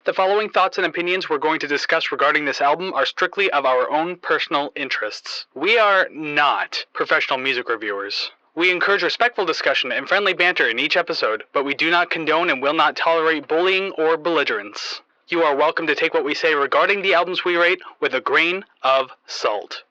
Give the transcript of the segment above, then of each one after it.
The following thoughts and opinions we're going to discuss regarding this album are strictly of our own personal interests. We are not professional music reviewers. We encourage respectful discussion and friendly banter in each episode, but we do not condone and will not tolerate bullying or belligerence. You are welcome to take what we say regarding the albums we rate with a grain of salt.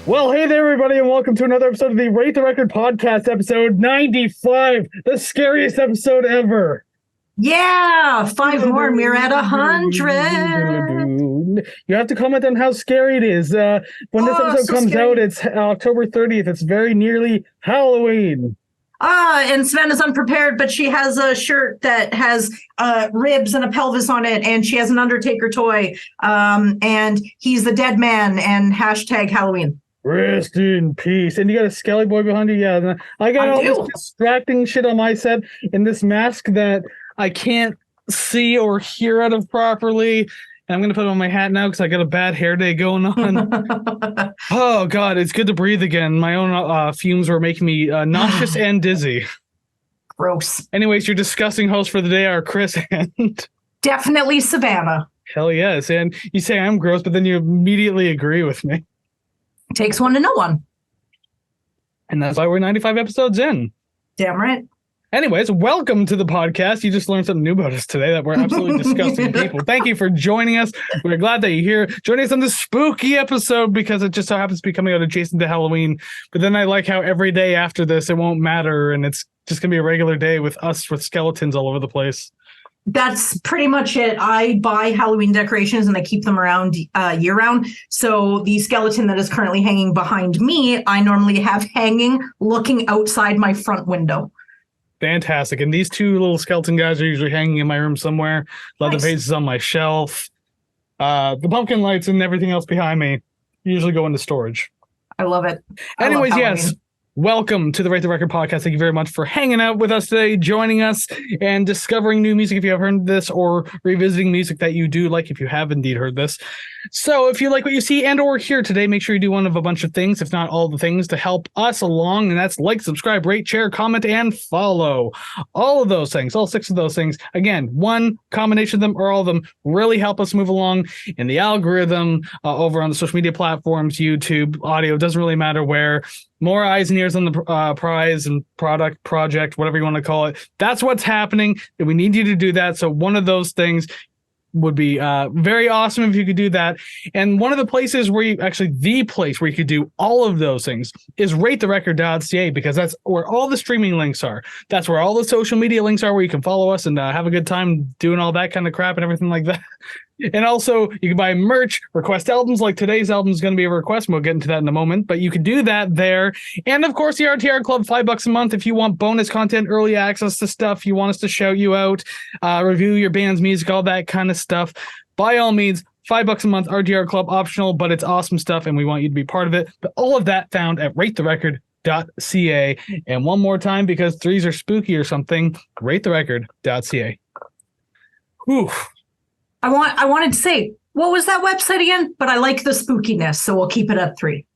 Well, hey there, everybody, and welcome to another episode of the Rate the Record podcast, episode 95, the scariest episode ever. Yeah, 5 more and we're at 100. You have to comment on how scary it is. When this episode comes out, it's October 30th. It's very nearly Halloween. And Savannah's unprepared, but she has a shirt that has ribs and a pelvis on it, and she has an Undertaker toy, and he's the dead man, and hashtag Halloween. Rest in peace. And you got a Skelly boy behind you? Yeah. I got all this distracting shit on my set in this mask that I can't see or hear out of properly. And I'm going to put on my hat now because I got a bad hair day going on. Oh, God, it's good to breathe again. My own fumes were making me nauseous and dizzy. Gross. Anyways, your disgusting hosts for the day are Kris and... Definitely Savannah. Hell yes. And you say I'm gross, but then you immediately agree with me. Takes one to know one. And that's why we're 95 episodes in. Damn right. Anyways, welcome to the podcast. You just learned something new about us today, that we're absolutely disgusting people. Thank you for joining us. We're glad that you're here. Joining us on this spooky episode because it just so happens to be coming out adjacent to Halloween. But then I like how every day after this, it won't matter. And it's just going to be a regular day with us with skeletons all over the place. That's pretty much it. I buy Halloween decorations and I keep them around year round. So the skeleton that is currently hanging behind me, I normally have hanging looking outside my front window. Fantastic. And these two little skeleton guys are usually hanging in my room somewhere. Leatherface is on my shelf. The pumpkin lights and everything else behind me usually go into storage. I love it. Anyways, yes. Welcome to the Rate the Record podcast. Thank you very much for hanging out with us today, joining us, and discovering new music if you have heard this, or revisiting music that you do like if you have indeed heard this. So if you like what you see and or hear today, make sure you do one of a bunch of things, if not all the things, to help us along. And that's like, subscribe, rate, share, comment, and follow. All of those things, all 6 of those things. Again, one combination of them or all of them really help us move along in the algorithm over on the social media platforms, YouTube, audio, doesn't really matter where. More eyes and ears on the prize and project, whatever you want to call it. That's what's happening. We need you to do that. So one of those things would be very awesome if you could do that. And one of the places where the place where you could do all of those things is ratetherecord.ca, because that's where all the streaming links are. That's where all the social media links are, where you can follow us and have a good time doing all that kind of crap and everything like that. And also, you can buy merch, request albums, like today's album is going to be a request, and we'll get into that in a moment. But you can do that there. And, of course, the RTR Club, $5 a month if you want bonus content, early access to stuff, you want us to shout you out, review your band's music, all that kind of stuff. By all means, $5 a month, RTR Club, optional, but it's awesome stuff, and we want you to be part of it. But all of that found at ratetherecord.ca. And one more time, because threes are spooky or something, ratetherecord.ca. Whew. I wanted to say, what was that website again? But I like the spookiness, so we'll keep it at 3.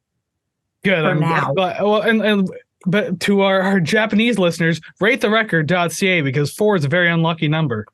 Good. For now. But to our Japanese listeners, ratetherecord.ca, because 4 is a very unlucky number.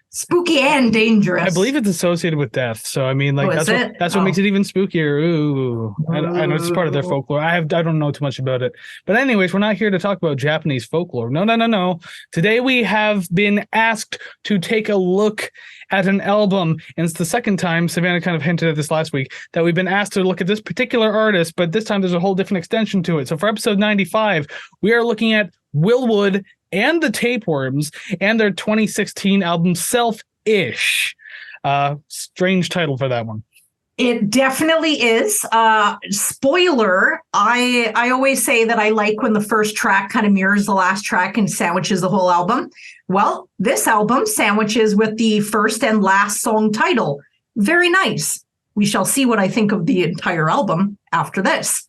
Spooky and dangerous. I believe it's associated with death. So I mean, like that's what makes it even spookier. Ooh, I know it's part of their folklore. I don't know too much about it. But anyways, we're not here to talk about Japanese folklore. No. Today we have been asked to take a look at an album, and it's the second time, Savannah kind of hinted at this last week, that we've been asked to look at this particular artist, but this time there's a whole different extension to it. So for episode 95, we are looking at Will Wood and the Tapeworms and their 2016 album Self-ish. Strange title for that one. It definitely is. Spoiler, I always say that I like when the first track kind of mirrors the last track and sandwiches the whole album. Well, this album sandwiches with the first and last song title. Very nice. We shall see what I think of the entire album after this.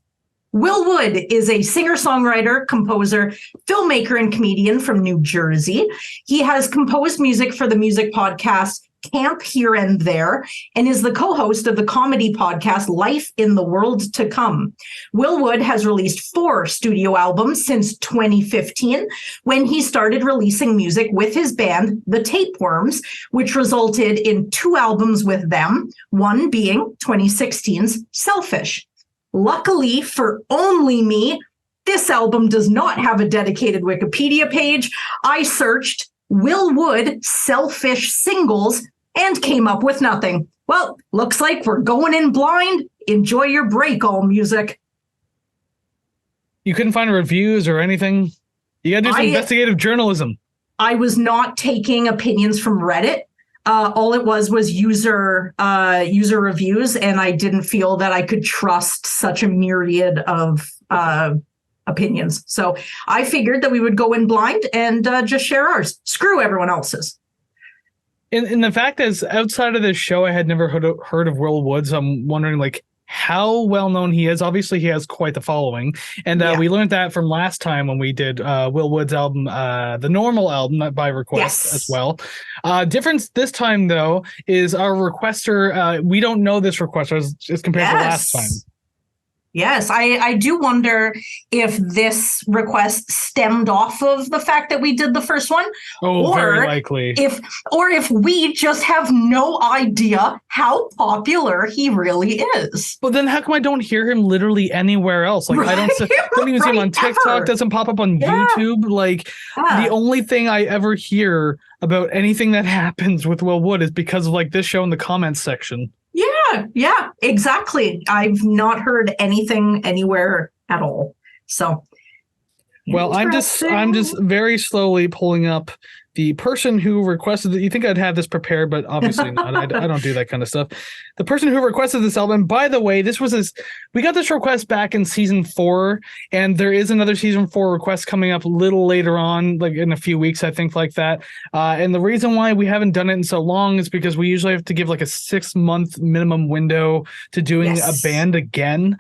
Will Wood is a singer-songwriter, composer, filmmaker, and comedian from New Jersey. He has composed music for the music podcast camp here and there, and is the co-host of the comedy podcast Life in the World to Come. Will Wood has released 4 studio albums since 2015, when he started releasing music with his band, the Tapeworms, which resulted in 2 albums with them, one being 2016's Selfish. Luckily for only me, this album does not have a dedicated Wikipedia page. I searched Will Wood Selfish singles and came up with nothing. Well, looks like we're going in blind. Enjoy your break, all music. You couldn't find reviews or anything? You gotta do some investigative journalism. I was not taking opinions from Reddit. All it was user reviews, and I didn't feel that I could trust such a myriad of opinions. So I figured that we would go in blind and just share ours. Screw everyone else's. And the fact is, outside of this show, I had never heard of Will Wood, so I'm wondering, like, how well known he is. Obviously, he has quite the following, and we learned that from last time when we did Will Wood's album, the normal album, by request as well. Difference this time, though, is our requester. We don't know this requester as compared to last time. Yes, I do wonder if this request stemmed off of the fact that we did the first one. Oh, very likely. If we just have no idea how popular he really is. Well, then how come I don't hear him literally anywhere else? Like, I don't even see him on TikTok, doesn't pop up on YouTube. Like, the only thing I ever hear about anything that happens with Will Wood is because of, like, this show in the comments section. Yeah, exactly. I've not heard anything anywhere at all. So, well, I'm just very slowly pulling up the person who requested it. You think I'd have this prepared, but obviously not. I don't do that kind of stuff. The person who requested this album, by the way, we got this request back in season 4, and there is another season 4 request coming up a little later on, like in a few weeks, I think, like that. And the reason why we haven't done it in so long is because we usually have to give like a 6-month minimum window to doing a band again.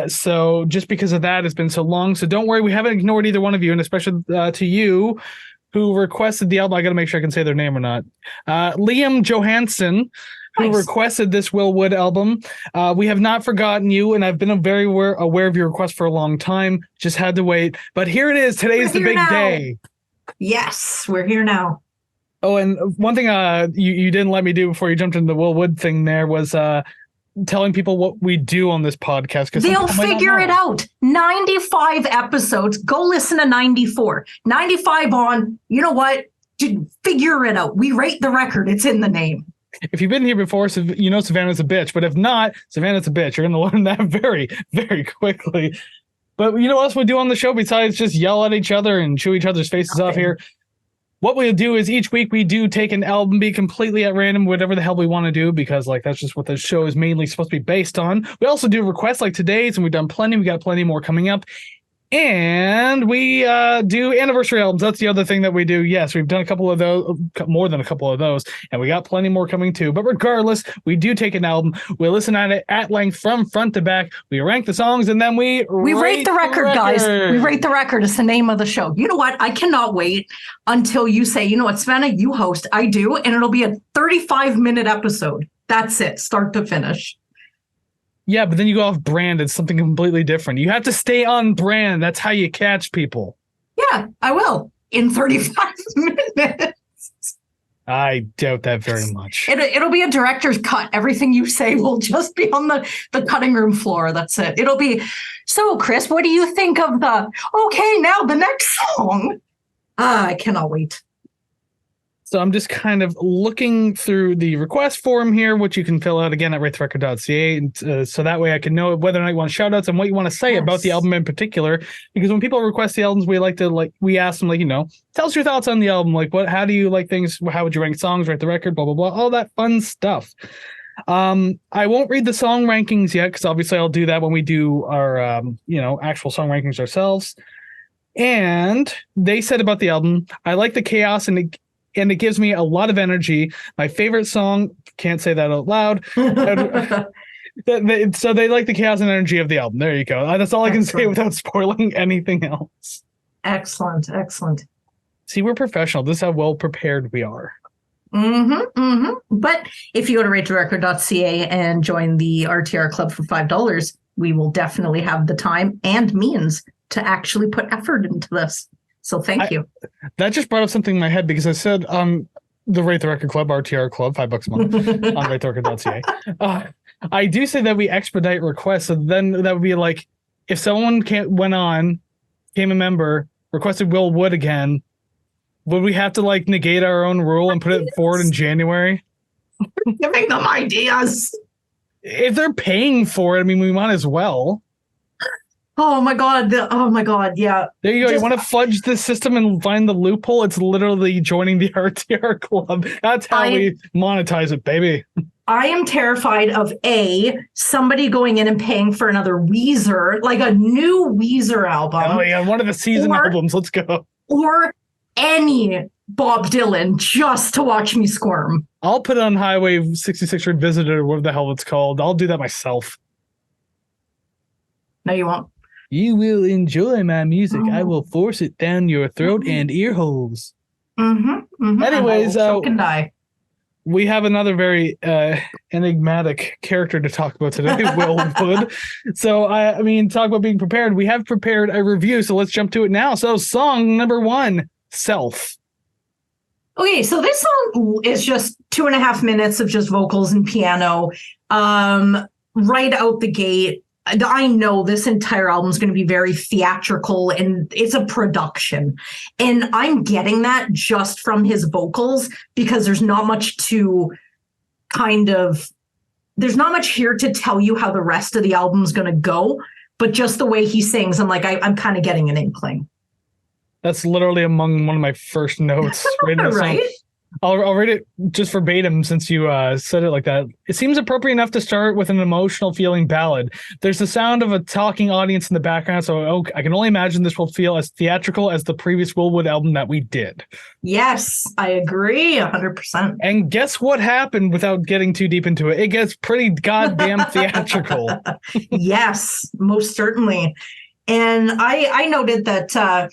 So just because of that, it's been so long. So don't worry, we haven't ignored either one of you, and especially to you who requested the album. I got to make sure I can say their name or not. Liam Johansson, who requested this Will Wood album. We have not forgotten you, and I've been very aware of your request for a long time. Just had to wait. But here it is. Today's the big day. Yes, we're here now. Oh, and one thing you didn't let me do before you jumped into the Will Wood thing there was telling people what we do on this podcast. They'll figure it out. 95 episodes. Go listen to 94. 95 on, you know what? Figure it out. We rate the record. It's in the name. If you've been here before, you know Savannah's a bitch. But if not, Savannah's a bitch. You're going to learn that very, very quickly. But you know what else we do on the show besides just yell at each other and chew each other's faces off here? What we'll do is each week we do take an album, be completely at random, whatever the hell we want to do, because like that's just what the show is mainly supposed to be based on. We also do requests like today's, and we've done plenty. We got plenty more coming up. And we do anniversary albums. That's the other thing that we do. Yes, we've done a couple of those, more than a couple of those, and we got plenty more coming too. But regardless, we do take an album. We listen at it at length from front to back. We rank the songs, and then we rate the record, guys. We rate the record. It's the name of the show. You know what? I cannot wait until you say, you know what, Savannah, you host. I do, and it'll be a 35-minute episode. That's it, start to finish. Yeah, but then you go off brand. It's something completely different. You have to stay on brand. That's how you catch people. Yeah, I will. In 35 minutes. I doubt that very much. It'll be a director's cut. Everything you say will just be on the cutting room floor. That's it. It'll be, so Kris, what do you think of now the next song? I cannot wait. So I'm just kind of looking through the request form here, which you can fill out again at ratetherecord.ca. So that way I can know whether or not you want shout outs and what you want to say about the album in particular. Because when people request the albums, we ask them, tell us your thoughts on the album. How do you like things? How would you rank songs, rate the record, blah, blah, blah, all that fun stuff. I won't read the song rankings yet, because obviously I'll do that when we do our, actual song rankings ourselves. And they said about the album, I like the chaos and it gives me a lot of energy. My favorite song, can't say that out loud. So they like the chaos and energy of the album. There you go. That's all I can say without spoiling anything else. Excellent. See, we're professional. This is how well prepared we are. But if you go to ratetherecord.ca and join the RTR Club for $5, we will definitely have the time and means to actually put effort into this. So thank you. That just brought up something in my head because I said the Rate the Record Club, RTR Club, $5 a month on ratetherecord.ca. I do say that we expedite requests, so then that would be like if someone became a member, requested Will Wood again, would we have to like negate our own rule and put it forward in January? Giving them ideas. If they're paying for it, I mean, we might as well. Oh my god! Yeah. There you go. You want to fudge the system and find the loophole? It's literally joining the RTR Club. That's how we monetize it, baby. I am terrified of somebody going in and paying for another Weezer, like a new Weezer album. Oh yeah, one of the season albums. Let's go. Or any Bob Dylan just to watch me squirm. I'll put it on Highway 66 Revisited or whatever the hell it's called. I'll do that myself. No, you won't. You will enjoy my music. I will force it down your throat and ear holes. Anyways, can die. We have another very enigmatic character to talk about today, Will Wood. So, I mean, talk about being prepared. We have prepared a review, so let's jump to it now. So, song number 1, Self. Okay, so this song is just 2.5 minutes of just vocals and piano. Right out the gate, I know this entire album is going to be very theatrical and it's a production. And I'm getting that just from his vocals because there's not much there's not much here to tell you how the rest of the album is going to go. But just the way he sings, I'm like, I'm kind of getting an inkling. That's literally among one of my first notes. Right? I'll read it just verbatim since you said it like that. It seems appropriate enough to start with an emotional feeling ballad. There's the sound of a talking audience in the background, so I can only imagine this will feel as theatrical as the previous Will Wood album that we did. Yes, I agree 100%. And guess what happened without getting too deep into it? It gets pretty goddamn theatrical. Yes, most certainly. And I noted that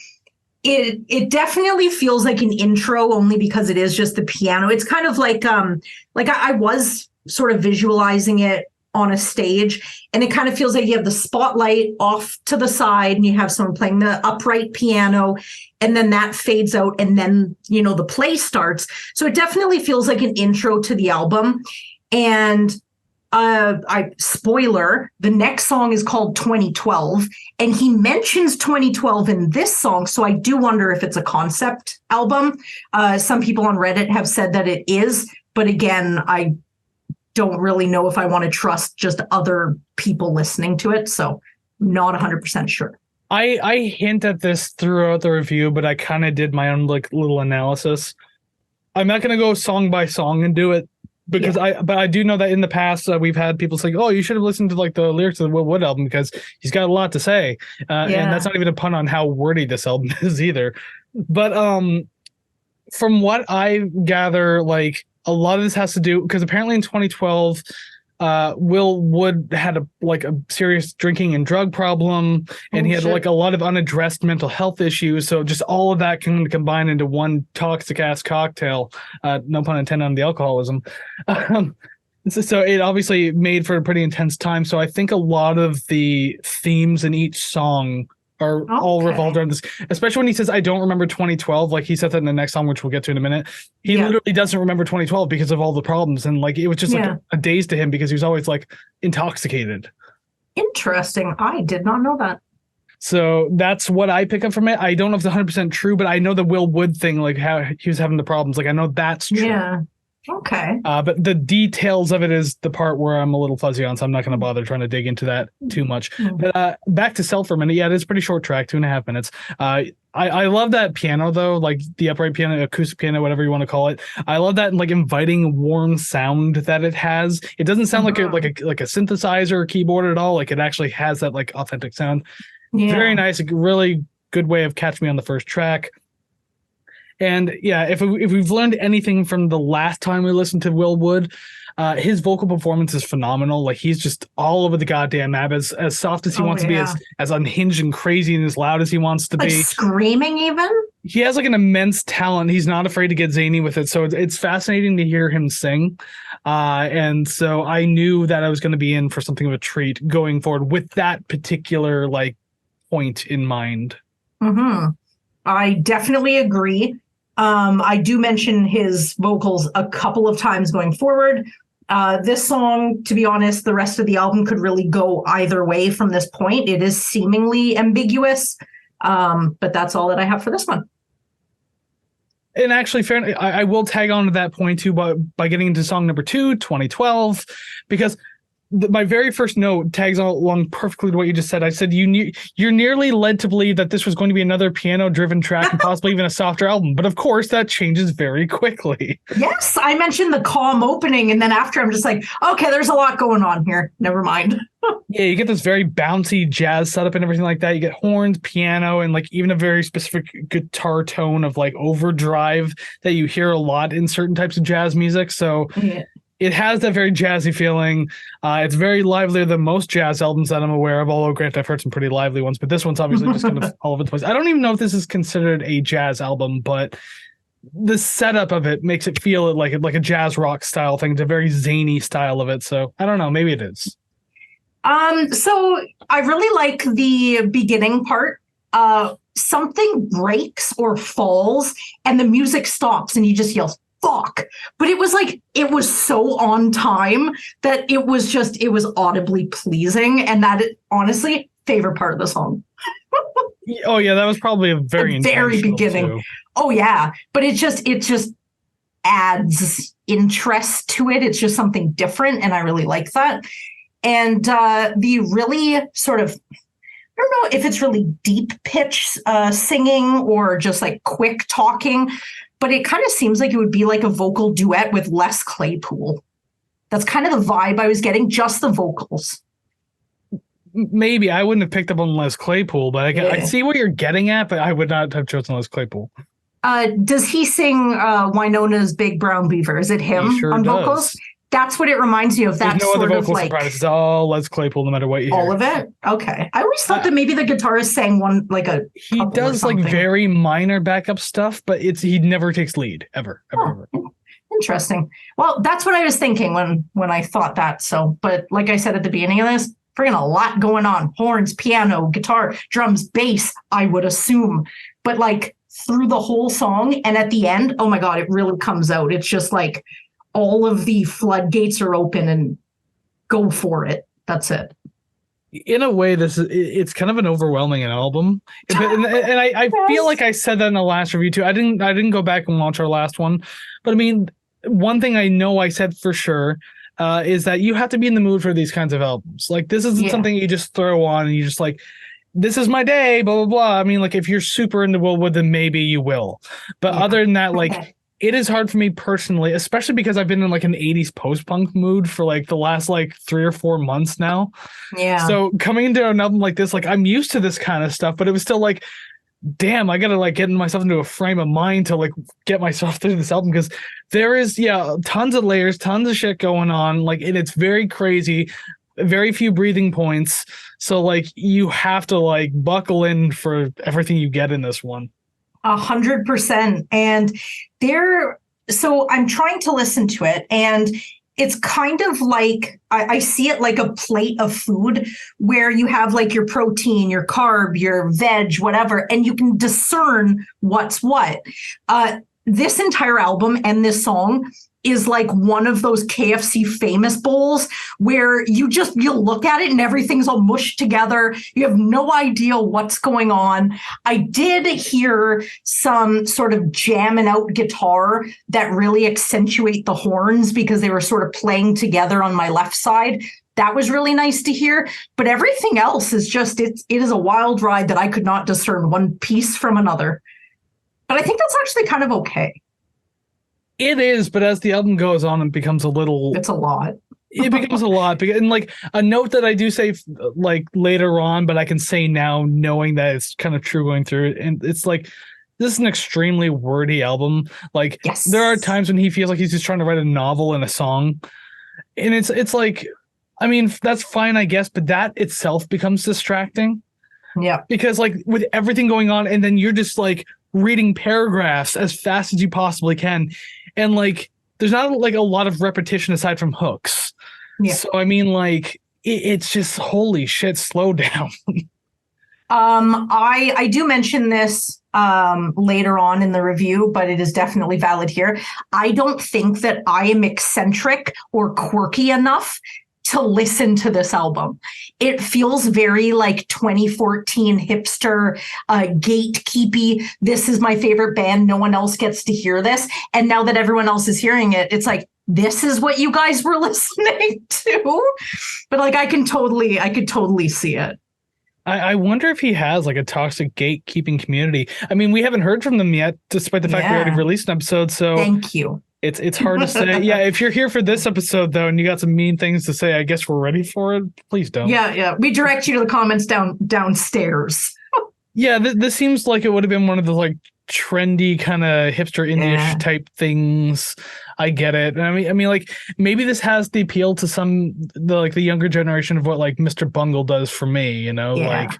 it definitely feels like an intro only because it is just the piano. It's kind of like I was sort of visualizing it on a stage, and it kind of feels like you have the spotlight off to the side and you have someone playing the upright piano, and then that fades out and then, the play starts. So it definitely feels like an intro to the album. And spoiler, the next song is called 2012, and he mentions 2012 in this song, so I do wonder if it's a concept album. Some people on Reddit have said that it is, but again, I don't really know if I want to trust just other people listening to it, so not 100% sure. I hint at this throughout the review, but I kind of did my own little analysis. I'm not going to go song by song and do it, because I do know that in the past we've had people say, "Oh, you should have listened to the lyrics of the Will Wood album because he's got a lot to say," and that's not even a pun on how wordy this album is either. But from what I gather, a lot of this has to do because apparently in 2012, Will Wood had a serious drinking and drug problem, and he had a lot of unaddressed mental health issues. So just all of that can combine into one toxic ass cocktail. No pun intended on the alcoholism. So it obviously made for a pretty intense time. So I think a lot of the themes in each song are all revolved around this, especially when he says, "I don't remember 2012." Like he said that in the next song, which we'll get to in a minute. He literally doesn't remember 2012 because of all the problems. And it was just a daze to him because he was always intoxicated. Interesting. I did not know that. So that's what I pick up from it. I don't know if it's 100% true, but I know the Will Wood thing, how he was having the problems. I know that's true. Yeah. Okay. But the details of it is the part where I'm a little fuzzy on, so I'm not going to bother trying to dig into that too much. But back to Self for a minute. Yeah, it is a pretty short track, 2.5 minutes. I love that piano though, the upright piano, acoustic piano, whatever you want to call it. I love that inviting warm sound that it has. It doesn't sound like a synthesizer or keyboard at all. It actually has that authentic sound. It's very nice. A really good way of catching me on the first track. And yeah, if we've learned anything from the last time we listened to Will Wood, his vocal performance is phenomenal. He's just all over the goddamn map, as soft as he wants to be, as unhinged and crazy and as loud as he wants to be. Screaming even? he has like an immense talent. He's not afraid to get zany with it. So it's fascinating to hear him sing. And so I knew that I was going to be in for something of a treat going forward with that particular like point in mind. Mm-hmm. I definitely agree. I do mention his vocals a couple of times going forward. This song, to be honest, the rest of the album could really go either way from this point. It is seemingly ambiguous, but that's all that I have for this one. And actually, fair, I will tag on to that point too by getting into song number 2, 2012, because my very first note tags along perfectly to what you just said. I said you're nearly led to believe that this was going to be another piano-driven track and possibly even a softer album, but of course that changes very quickly. Yes, I mentioned the calm opening, and then after I'm just like, okay, there's a lot going on here. Never mind. Yeah, you get this very bouncy jazz setup and everything like that. You get horns, piano, and like even a very specific guitar tone of like overdrive that you hear a lot in certain types of jazz music. So. Yeah. It has that very jazzy feeling. It's very livelier than most jazz albums that I'm aware of, although granted, I've heard some pretty lively ones, but this one's obviously just kind of all over the place. I don't even know if this is considered a jazz album, but the setup of it makes it feel like a jazz rock style thing. It's a very zany style of it. So I don't know, maybe it is. So I really like the beginning part. Something breaks or falls and the music stops and you just yell, fuck. But it was like, it was so on time that it was audibly pleasing. And that honestly, favorite part of the song. Oh yeah, that was probably a very beginning. Too. Oh yeah. But it just adds interest to it. It's just something different. And I really like that. And the really sort of, I don't know if it's really deep pitch singing or just like quick talking, but it kind of seems like it would be like a vocal duet with Les Claypool. That's kind of the vibe I was getting, just the vocals. Maybe I wouldn't have picked up on Les Claypool, but I see what you're getting at, but I would not have chosen Les Claypool. Does he sing Winona's Big Brown Beaver? Is it him on vocals? That's what it reminds me of. That There's no sort other of like it's all Les Claypool, no matter what you hear. All of it. Okay, I always thought that maybe the guitarist sang one like a. He does like very minor backup stuff, but he never takes lead ever. Interesting. Well, that's what I was thinking when I thought that. So, but like I said at the beginning of this, freaking a lot going on: horns, piano, guitar, drums, bass. I would assume, but like through the whole song and at the end, oh my god, it really comes out. It's just like. All of the floodgates are open and go for it. That's it. In a way, it's kind of an overwhelming album. And I feel like I said that in the last review too. I didn't go back and watch our last one. But I mean, one thing I know I said for sure is that you have to be in the mood for these kinds of albums. Like this isn't something you just throw on and you just like, this is my day, blah, blah, blah. I mean, like if you're super into Willwood, then maybe you will. But other than that, like it is hard for me personally, especially because I've been in like an 80s post-punk mood for like the last like 3 or 4 months now. Yeah. So coming into an album like this, like I'm used to this kind of stuff, but it was still like, damn, I gotta like get myself into a frame of mind to like get myself through this album because there is tons of layers, tons of shit going on, like, and it's very crazy, very few breathing points. So like you have to like buckle in for everything you get in this one. 100%. And so I'm trying to listen to it and it's kind of like, I see it like a plate of food where you have like your protein, your carb, your veg, whatever, and you can discern what's what. This entire album and this song is like one of those KFC famous bowls where you look at it and everything's all mushed together. You have no idea what's going on. I did hear some sort of jamming out guitar that really accentuate the horns because they were sort of playing together on my left side. That was really nice to hear. But everything else is just, it is a wild ride that I could not discern one piece from another. But I think that's actually kind of okay. It is, but as the album goes on, it becomes a little... It's a lot. It becomes a lot. And like a note that I do say like later on, but I can say now knowing that it's kind of true going through it. And it's like, this is an extremely wordy album. Like there are times when he feels like he's just trying to write a novel and a song. And it's like, I mean, that's fine, I guess, but that itself becomes distracting. Yeah. Because like with everything going on and then you're just like reading paragraphs as fast as you possibly can. And like, there's not like a lot of repetition aside from hooks. Yeah. So, I mean, like, it's just, holy shit, slow down. I do mention this later on in the review, but it is definitely valid here. I don't think that I am eccentric or quirky enough to listen to this album. It feels very like 2014 hipster, gatekeepy. This is my favorite band. No one else gets to hear this. And now that everyone else is hearing it, it's like, this is what you guys were listening to. But like, I could totally see it. I wonder if he has like a toxic gatekeeping community. I mean, we haven't heard from them yet, despite the fact we already released an episode. So thank you. It's hard to say. Yeah, if you're here for this episode though, and you got some mean things to say, I guess we're ready for it. Please don't. Yeah. We direct you to the comments downstairs. Yeah, this seems like it would have been one of the like trendy kind of hipster indie-ish type things. I get it. I mean, like maybe this has the appeal to the younger generation of what like Mr. Bungle does for me, you know, like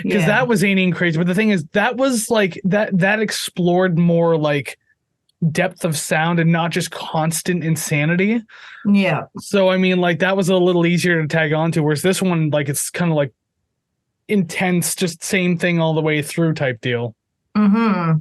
because that was zany and crazy. But the thing is, that was like that explored more like depth of sound and not just constant insanity. Yeah. So I mean, like that was a little easier to tag on to, whereas this one, like it's kind of like intense, just same thing all the way through type deal. Mm-hmm.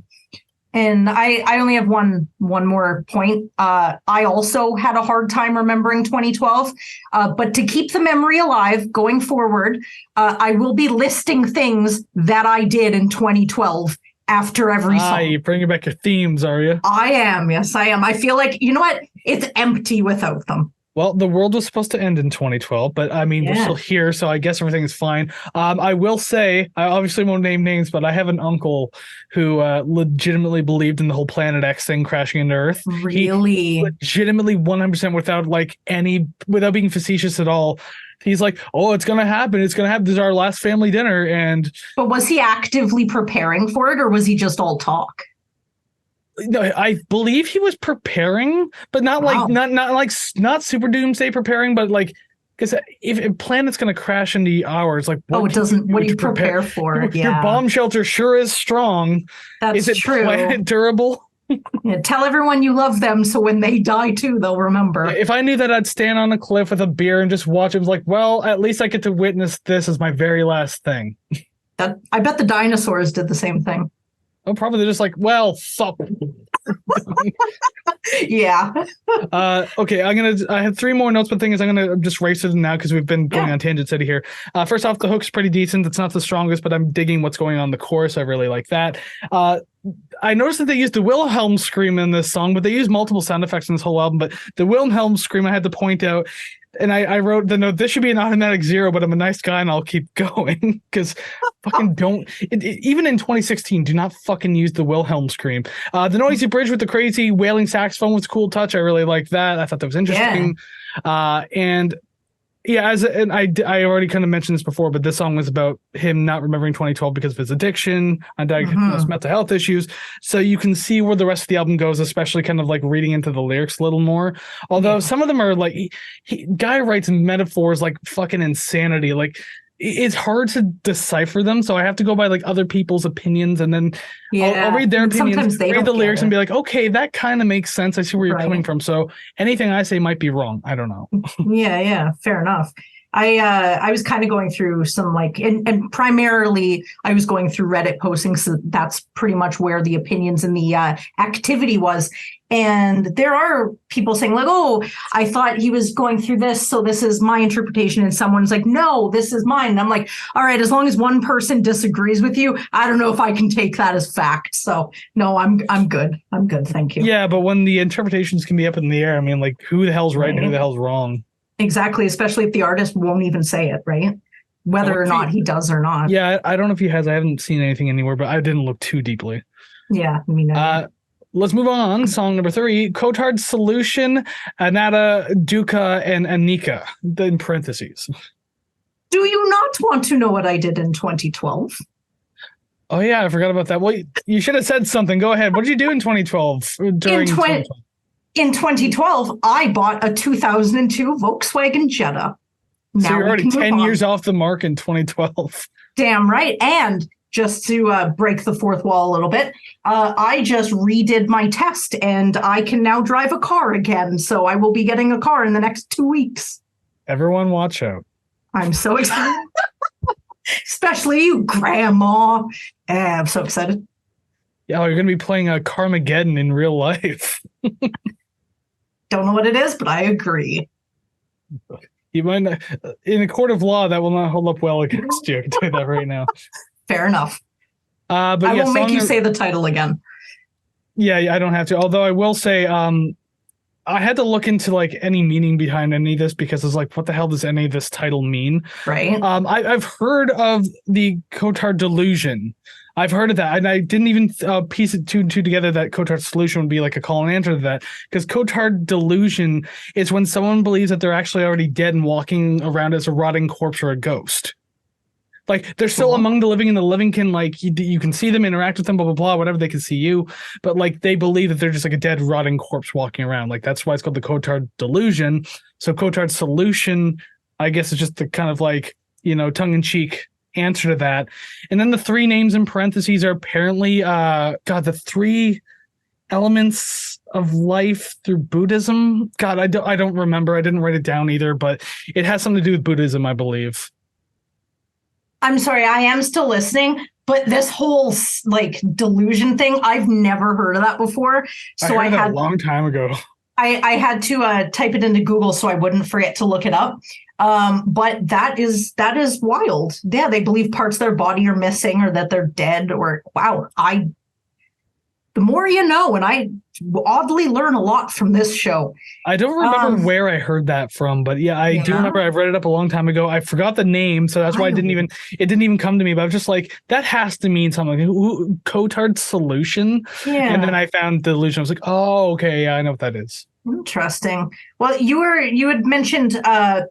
And I only have one more point. I also had a hard time remembering 2012, but to keep the memory alive going forward, I will be listing things that I did in 2012 after every song. You're bringing back your themes, are you? I am. Yes, I am. I feel like, you know what? It's empty without them. Well, the world was supposed to end in 2012, but I mean, we're still here, so I guess everything is fine. I will say, I obviously won't name names, but I have an uncle who legitimately believed in the whole Planet X thing crashing into Earth. Really? He legitimately 100% without being facetious at all. He's like, oh, it's going to happen. It's going to happen. This is our last family dinner. But was he actively preparing for it, or was he just all talk? No, I believe he was preparing, but not like not super doomsday preparing, but like because if a planet's going to crash into ours, like what do you prepare for? Your bomb shelter sure is strong. That's true. Planet durable? Tell everyone you love them, so when they die too, they'll remember. If I knew that, I'd stand on a cliff with a beer and just watch him. Like, well, at least I get to witness this as my very last thing. I bet the dinosaurs did the same thing. Oh, probably they're just like, well, fuck. Yeah. Okay, I have three more notes, but the thing is, I'm gonna just race through them now because we've been going on tangents out of here. First off, the hook's pretty decent. It's not the strongest, but I'm digging what's going on in the chorus. I really like that. I noticed that they used the Wilhelm scream in this song, but they use multiple sound effects in this whole album. But the Wilhelm scream, I had to point out, and I wrote the note, this should be an automatic 0, but I'm a nice guy and I'll keep going because fucking even in 2016, do not fucking use the Wilhelm scream. The noisy bridge with the crazy wailing saxophone was a cool touch. I really liked that. I thought that was interesting. And yeah, I already kind of mentioned this before, but this song was about him not remembering 2012 because of his addiction, undiagnosed mental health issues. So you can see where the rest of the album goes, especially kind of like reading into the lyrics a little more. Although some of them are like, guy writes metaphors like fucking insanity. Like it's hard to decipher them, so I have to go by like other people's opinions, and then I'll read their opinions, read the lyrics, and be like, okay, that kind of makes sense. I see where you're coming from. So anything I say might be wrong. I don't know. Yeah, fair enough. I was kind of going through some and primarily I was going through Reddit postings, so that's pretty much where the opinions and the activity was. And there are people saying like, oh, I thought he was going through this, so this is my interpretation. And someone's like, no, this is mine. And I'm like, all right, as long as one person disagrees with you, I don't know if I can take that as fact. So no, I'm good. I'm good. Thank you. Yeah, but when the interpretations can be up in the air, I mean, like who the hell's right and who the hell's wrong? Exactly, especially if the artist won't even say it, right? Whether or not he does or not. Yeah, I don't know if he has. I haven't seen anything anywhere, but I didn't look too deeply. Yeah, I mean, let's move on. Song number 3, Cotard's Solution, Anata, Duca, and Anika, in parentheses. Do you not want to know what I did in 2012? Oh, yeah, I forgot about that. Well, you should have said something. Go ahead. What did you do in 2012? In 2012, I bought a 2002 Volkswagen Jetta. So you're already 10 years off the mark in 2012. Damn right. And just to break the fourth wall a little bit, I just redid my test and I can now drive a car again. So I will be getting a car in the next 2 weeks. Everyone watch out. I'm so excited. Especially you, Grandma. I'm so excited. Yeah, you're going to be playing a Carmageddon in real life. Don't know what it is, but I agree. You might not, in a court of law, that will not hold up well against you. I can tell you that right now. Fair enough. But I won't make you say the title again. Yeah, I don't have to. Although I will say, I had to look into like any meaning behind any of this because it's like, what the hell does any of this title mean? Right. I've heard of the Cotard delusion. I've heard of that, and I didn't even piece it two and two together that Cotard's solution would be like a call and answer to that. Because Cotard delusion is when someone believes that they're actually already dead and walking around as a rotting corpse or a ghost. Like they're still among the living, and the living can like you can see them, interact with them, blah blah blah, whatever. They can see you, but like they believe that they're just like a dead, rotting corpse walking around. Like that's why it's called the Cotard delusion. So Cotard's solution, I guess, is just the kind of like tongue in cheek answer to that. And then the three names in parentheses are apparently the three elements of life through Buddhism. God, I don't remember. I didn't write it down either, but it has something to do with Buddhism, I believe. I'm sorry, I am still listening, but this whole like delusion thing, I've never heard of that before. So I heard that a long time ago. I had to type it into Google so I wouldn't forget to look it up. But that is wild. Yeah, they believe parts of their body are missing or that they're dead. Or wow, the more you know, and I oddly learn a lot from this show. I don't remember where I heard that from, but yeah, I do remember I've read it up a long time ago. I forgot the name, so that's why it didn't even come to me. But I was just like, that has to mean something. Cotard's solution. Yeah. And then I found the delusion. I was like, oh, okay, yeah, I know what that is. Interesting. Well, you had mentioned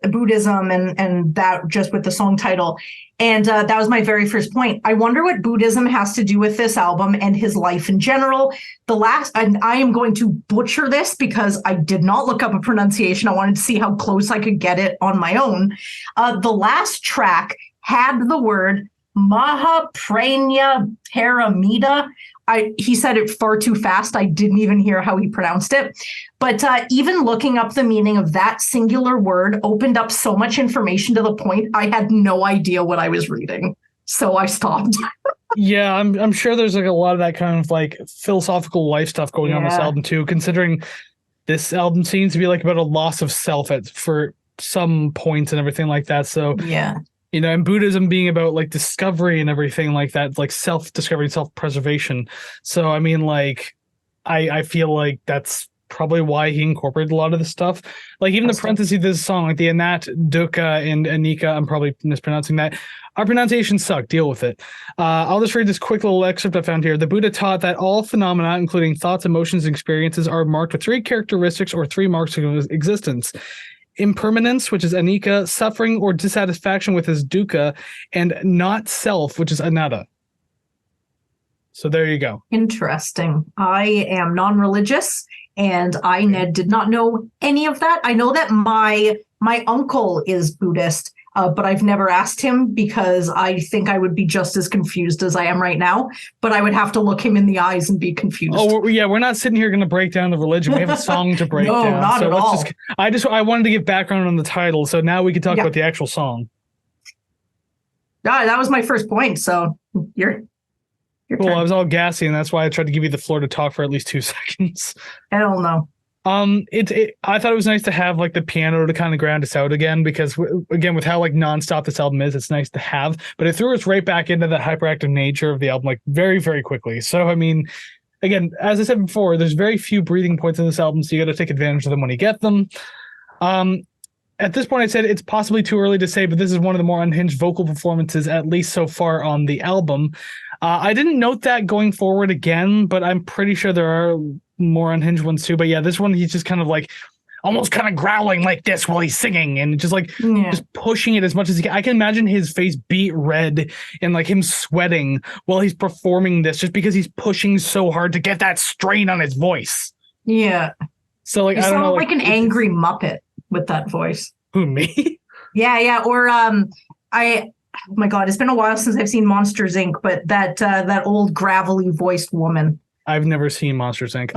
Buddhism and that just with the song title. And that was my very first point. I wonder what Buddhism has to do with this album and his life in general. And I am going to butcher this because I did not look up a pronunciation. I wanted to see how close I could get it on my own. The last track had the word Mahaprajna Paramita. He said it far too fast. I didn't even hear how he pronounced it. But even looking up the meaning of that singular word opened up so much information to the point I had no idea what I was reading. So I stopped. Yeah, I'm sure there's like a lot of that kind of like philosophical life stuff going on this album too, considering this album seems to be like about a loss of self for some points and everything like that. So yeah. And Buddhism being about like discovery and everything like that, like self-discovery, self-preservation. So, I mean, like, I feel like that's probably why he incorporated a lot of this stuff. Like, even the parentheses of this song, like the Anat, Dukkha, and Anika, I'm probably mispronouncing that. Our pronunciations suck. Deal with it. I'll just read this quick little excerpt I found here. The Buddha taught that all phenomena, including thoughts, emotions, and experiences, are marked with three characteristics or three marks of existence. Impermanence, which is anika, suffering or dissatisfaction with is dukkha, and not self, which is anatta. So there you go. Interesting. I am non-religious, and I did not know any of that. I know that my uncle is Buddhist, but I've never asked him because I think I would be just as confused as I am right now. But I would have to look him in the eyes and be confused. Oh, yeah, we're not sitting here going to break down the religion. We have a song to break down. No, not at all. I wanted to give background on the title, so now we can talk about the actual song. That was my first point. So you're cool. I was all gassy, and that's why I tried to give you the floor to talk for at least 2 seconds. Hell no. I thought it was nice to have like the piano to kind of ground us out again, because again, with how like nonstop this album is, it's nice to have, but it threw us right back into the hyperactive nature of the album like very, very quickly. So, I mean, again, as I said before, there's very few breathing points in this album, so you got to take advantage of them when you get them. At this point, I said it's possibly too early to say, but this is one of the more unhinged vocal performances, at least so far on the album. I didn't note that going forward again, but I'm pretty sure there are more unhinged ones too. But yeah, this one, he's just kind of like almost kind of growling like this while he's singing and just like just pushing it as much as he can. I can imagine his face beat red and like him sweating while he's performing this, just because he's pushing so hard to get that strain on his voice. Yeah. So like, you I don't know, like an angry Muppet with that voice. Who, me? Yeah. Or oh my God, it's been a while since I've seen Monsters Inc., but that old gravelly voiced woman. I've never seen Monsters Inc.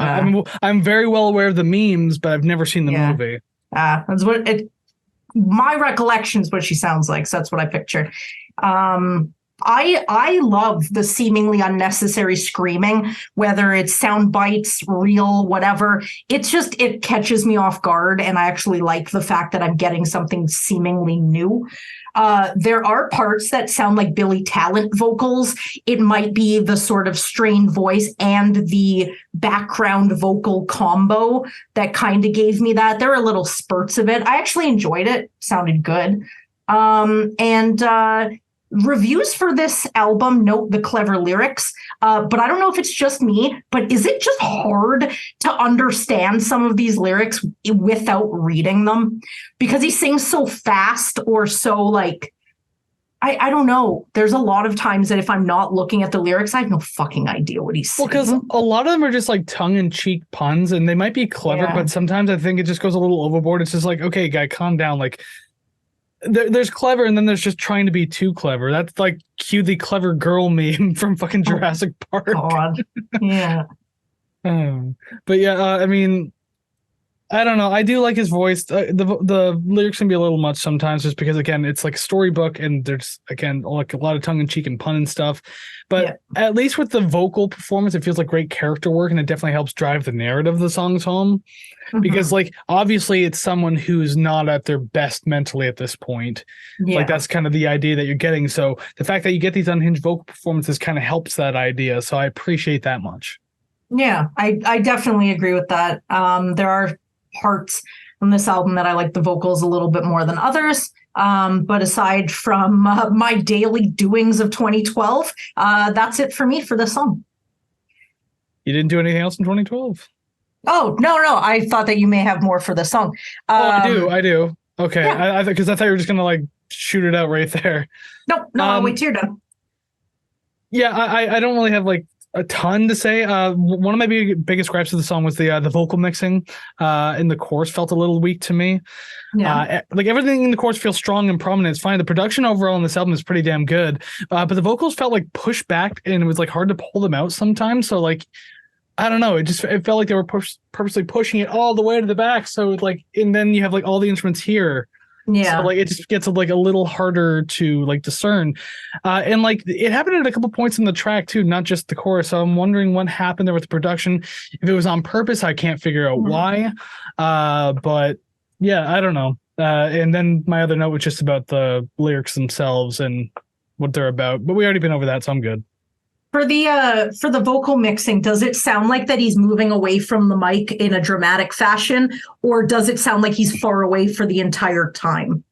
I'm very well aware of the memes, but I've never seen the movie. That's what my recollection is what she sounds like. So that's what I picture. I love the seemingly unnecessary screaming, whether it's sound bites, real, whatever. It catches me off guard, and I actually like the fact that I'm getting something seemingly new. There are parts that sound like Billy Talent vocals. It might be the sort of strained voice and the background vocal combo that kind of gave me that. There are little spurts of it. I actually enjoyed it. Sounded good. Reviews for this album note the clever lyrics, but I don't know if it's just me, but is it just hard to understand some of these lyrics without reading them? Because he sings so fast or so like, I don't know. There's a lot of times that if I'm not looking at the lyrics, I have no fucking idea what he's saying. Well, because a lot of them are just like tongue-in-cheek puns, and they might be clever, but sometimes I think it just goes a little overboard. It's just like, okay, guy, calm down. Like, there's clever, and then there's just trying to be too clever. That's like cue the clever girl meme from fucking Jurassic Park. God. Yeah. But yeah, I mean, I don't know. I do like his voice. The lyrics can be a little much sometimes, just because again, it's like a storybook, and there's again like a lot of tongue in cheek and pun and stuff. But at least with the vocal performance, it feels like great character work, and it definitely helps drive the narrative of the songs home. Because like obviously it's someone who's not at their best mentally at this point. Like that's kind of the idea that you're getting. So the fact that you get these unhinged vocal performances kind of helps that idea. So I appreciate that much. Yeah, I definitely agree with that. There are parts on this album that I like the vocals a little bit more than others. But aside from my daily doings of 2012, that's it for me for this song. You didn't do anything else in 2012? Oh, no. I thought that you may have more for the song. I do. Okay. Yeah. Because I thought you were just going to like shoot it out right there. No, I'll wait till you're done. Yeah, I don't really have like a ton to say. One of my biggest gripes of the song was the vocal mixing in the chorus felt a little weak to me. Like everything in the chorus feels strong and prominent. It's fine. The production overall on this album is pretty damn good. But the vocals felt like pushed back, and it was like hard to pull them out sometimes. So like, I don't know. It felt like they were purposely pushing it all the way to the back. So like, and then you have like all the instruments here. Yeah. So like it just gets like a little harder to like discern. And like it happened at a couple points in the track too, not just the chorus. So I'm wondering what happened there with the production. If it was on purpose, I can't figure out why. But yeah, I don't know. And then my other note was just about the lyrics themselves and what they're about. But we already been over that, so I'm good. For the vocal mixing, does it sound like that he's moving away from the mic in a dramatic fashion, or does it sound like he's far away for the entire time?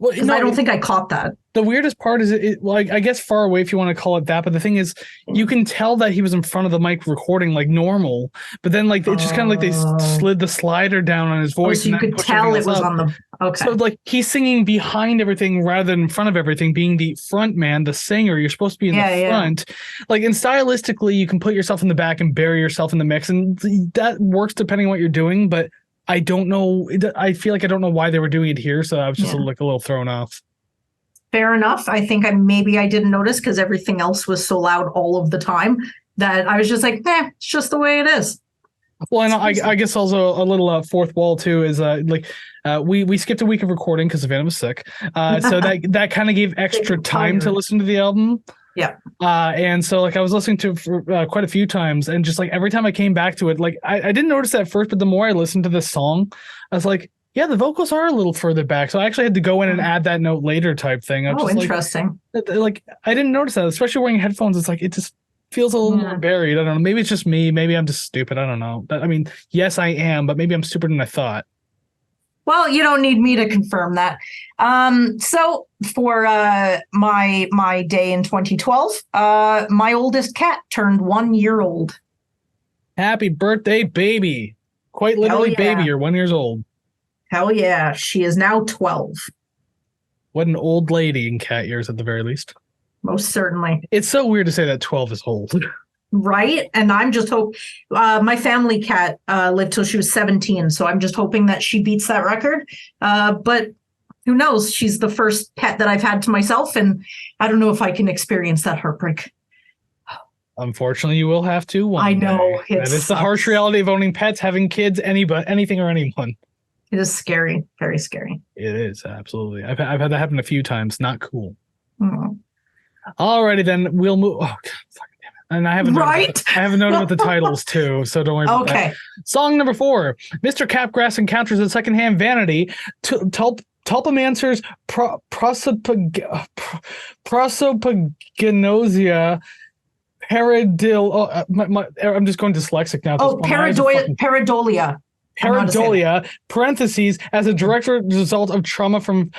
Well, no, I don't think I caught that. The weirdest part is it like, I guess far away if you want to call it that, but the thing is you can tell that he was in front of the mic recording like normal, but then like it's just kind of like they slid the slider down on his voice. So you could tell it was on the okay. So like he's singing behind everything rather than in front of everything, being the front man, the singer. You're supposed to be in the front. Like, and stylistically you can put yourself in the back and bury yourself in the mix, and that works depending on what you're doing, but I don't know. I feel like I don't know why they were doing it here, so I was just like a little thrown off. Fair enough. I think maybe I didn't notice because everything else was so loud all of the time that I was just like, it's just the way it is. Well, and I guess also a little fourth wall too is we skipped a week of recording because Savannah was sick, so that kind of gave extra time to listen to the album. Yeah. And so like I was listening to it for quite a few times, and just like every time I came back to it, like I didn't notice that at first, but the more I listened to this song, I was like, yeah, the vocals are a little further back. So I actually had to go in and add that note later type thing. Oh, just interesting. Like I didn't notice that, especially wearing headphones. It's like, it just feels a little more buried. I don't know. Maybe it's just me. Maybe I'm just stupid. I don't know. I mean, yes, I am, but maybe I'm stupider than I thought. Well, you don't need me to confirm that. So for my day in 2012, my oldest cat turned 1 year old. Happy birthday, baby. Quite literally, baby. You're 1 year old. Hell yeah. She is now 12. What an old lady in cat years at the very least. Most certainly. It's so weird to say that 12 is old. Right. And I'm just my family cat lived till she was 17. So I'm just hoping that she beats that record. But Who knows? She's the first pet that I've had to myself, and I don't know if I can experience that heartbreak. Unfortunately, you will have to one I know. day. That is the harsh reality of owning pets, having kids, anything or anyone. It is scary. Very scary. It is, absolutely. I've had that happen a few times. Not cool. Mm. Alrighty, then we'll move. Oh, God, fucking damn it. And I have a note about the titles too, so don't worry about that. Song number 4. Mr. Capgrass encounters a secondhand vanity. Tulpamancers prosopagnosia I'm just going dyslexic now. Pareidolia. Pareidolia, parentheses, as a direct result of trauma from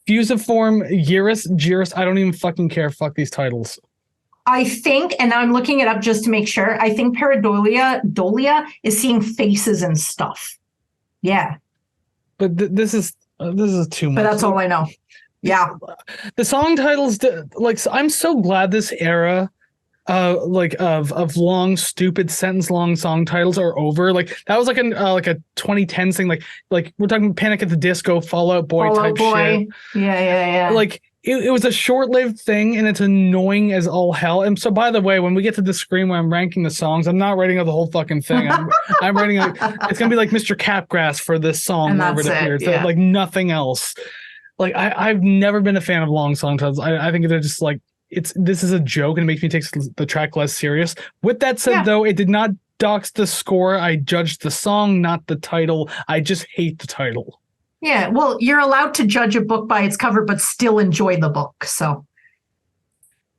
fusiform gyrus. I don't even fucking care. Fuck these titles. I think, and I'm looking it up just to make sure, I think pareidolia is seeing faces and stuff. Yeah. But this is too much. But that's all I know. Yeah. The song titles, I'm so glad this era of long, stupid sentence-long song titles are over. Like that was like a 2010 thing. Like we're talking Panic at the Disco, Fall Out Boy type shit. Yeah. Like it was a short-lived thing, and it's annoying as all hell. And so, by the way, when we get to the screen where I'm ranking the songs, I'm not writing out the whole fucking thing. I'm writing out. It's gonna be like Mr. Capgrass for this song wherever it appears. Yeah. Like nothing else. Like I've never been a fan of long song titles. I think they're just like. This is a joke and it makes me take the track less serious. With that said, though, it did not dox the score. I judged the song, not the title. I just hate the title. Yeah, well, you're allowed to judge a book by its cover, but still enjoy the book. So,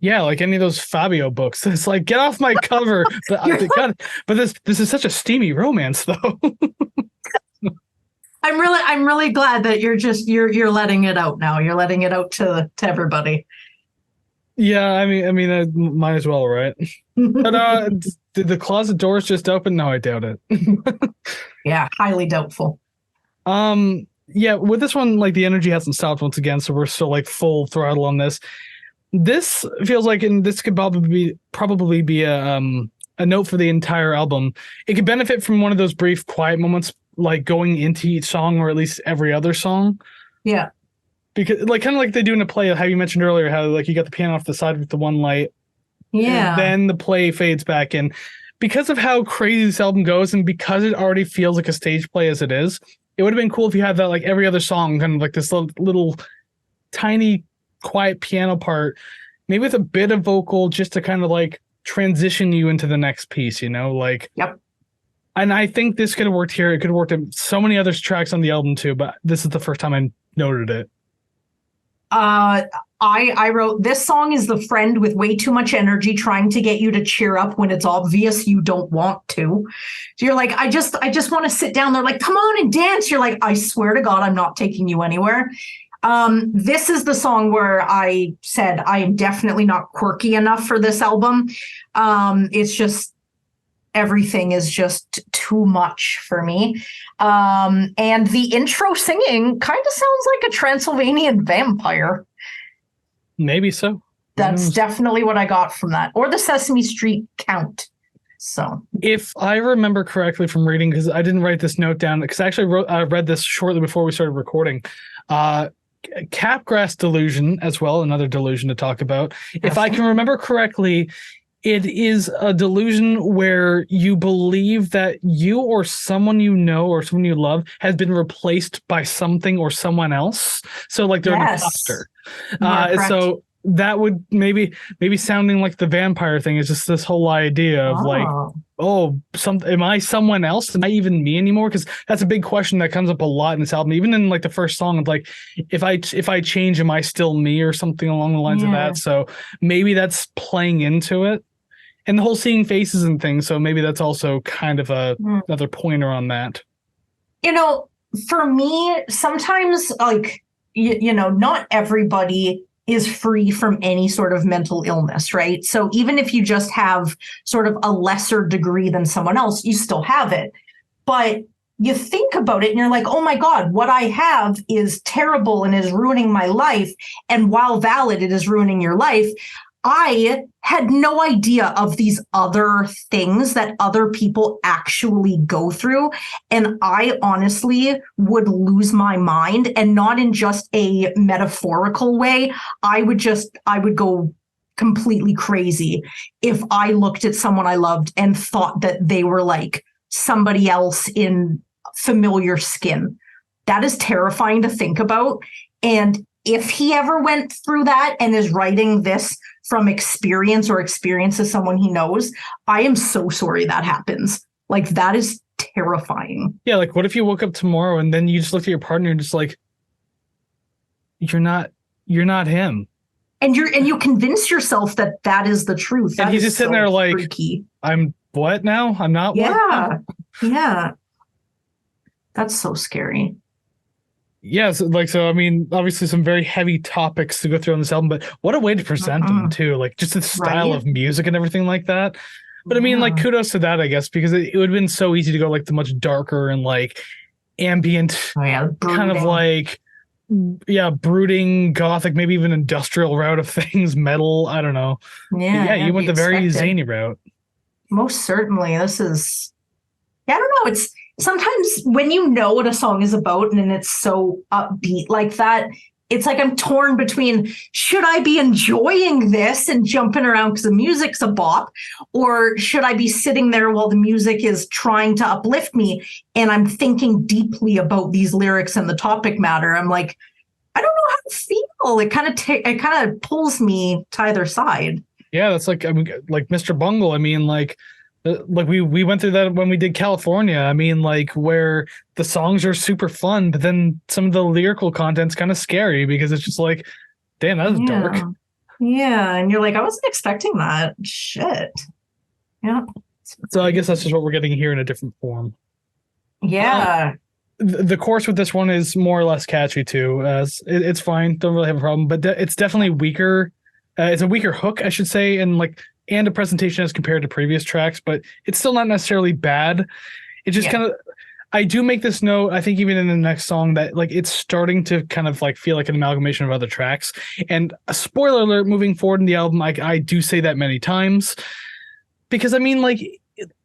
yeah, like any of those Fabio books. It's like, get off my cover. But this is such a steamy romance, though. I'm really glad that you're letting it out now. You're letting it out to everybody. Yeah, I mean, might as well, right? But did the closet doors just open? No, I doubt it. Yeah, highly doubtful. Yeah, with this one, like the energy hasn't stopped once again, so we're still like full throttle on this. This feels like, and this could probably be a note for the entire album. It could benefit from one of those brief quiet moments, like going into each song, or at least every other song. Yeah. Because like kind of like they do in a play, how you mentioned earlier, how like you got the piano off the side with the one light. Yeah. And then the play fades back in. Because of how crazy this album goes, and because it already feels like a stage play as it is, it would have been cool if you had that like every other song, kind of like this little tiny quiet piano part, maybe with a bit of vocal just to kind of like transition you into the next piece, you know? Like Yep. And I think this could have worked here. It could have worked in so many other tracks on the album too, but this is the first time I noted it. I wrote, this song is the friend with way too much energy trying to get you to cheer up when it's obvious you don't want to. So you're like, I just want to sit down. They're like, come on and dance. You're like, I swear to God, I'm not taking you anywhere. This is the song where I said I am definitely not quirky enough for this album. It's just, everything is just too much for me. And the intro singing kind of sounds like a Transylvanian vampire. Maybe so. That's definitely what I got from that. Or the Sesame Street Count. So if I remember correctly from reading, because I didn't write this note down, because I actually read this shortly before we started recording. Capgrass delusion as well, another delusion to talk about. Yes. If I can remember correctly, it is a delusion where you believe that you or someone you know or someone you love has been replaced by something or someone else. So like they're an imposter. So that would maybe sounding like the vampire thing is just this whole idea of like, am I someone else? Am I even me anymore? Because that's a big question that comes up a lot in this album. Even in like the first song, of like, if I change, am I still me or something along the lines of that? So maybe that's playing into it. And the whole seeing faces and things, so maybe that's also kind of another pointer on that. You know, for me, sometimes, like, you know, not everybody is free from any sort of mental illness, right? So even if you just have sort of a lesser degree than someone else, you still have it. But you think about it and you're like, oh my God, what I have is terrible and is ruining my life. And while valid, it is ruining your life. I had no idea of these other things that other people actually go through. And I honestly would lose my mind, and not in just a metaphorical way. I would go completely crazy if I looked at someone I loved and thought that they were like somebody else in familiar skin. That is terrifying to think about. And if he ever went through that and is writing this from experience or experience as someone he knows, I am so sorry that happens. Like, that is terrifying. Yeah, like what if you woke up tomorrow and then you just looked at your partner and just like, you're not him. And you convince yourself that that is the truth. And he's just sitting there like, freaky. I'm what now? I'm not what? Yeah. Yeah. That's so scary. Yeah, so I mean, obviously some very heavy topics to go through on this album, but what a way to present them too, like just the style of music and everything like that. But I mean, like, kudos to that, I guess, because it would have been so easy to go like the much darker and like ambient, kind of like, brooding, gothic, maybe even industrial route of things, metal. I don't know. Yeah, you went the very zany route. Most certainly. This is, I don't know. It's sometimes when you know what a song is about and it's so upbeat like that, it's like I'm torn between, should I be enjoying this and jumping around because the music's a bop, or should I be sitting there while the music is trying to uplift me and I'm thinking deeply about these lyrics and the topic matter? I'm like, I don't know how to feel. It kind of pulls me to either side. Yeah, that's like, I mean, like Mr. Bungle. I mean, like we went through that when we did California. I mean, like, where the songs are super fun, but then some of the lyrical content's kind of scary because it's just like, damn, that was dark. Yeah, and you're like, I wasn't expecting that. Shit. Yeah. So I guess that's just what we're getting here in a different form. Yeah. The chorus with this one is more or less catchy too. It's fine. Don't really have a problem, but it's definitely weaker. It's a weaker hook, I should say, and a presentation as compared to previous tracks, but it's still not necessarily bad. It just kind of, I do make this note, I think even in the next song, that like it's starting to kind of like feel like an amalgamation of other tracks. And a spoiler alert, moving forward in the album, I do say that many times, because I mean, like,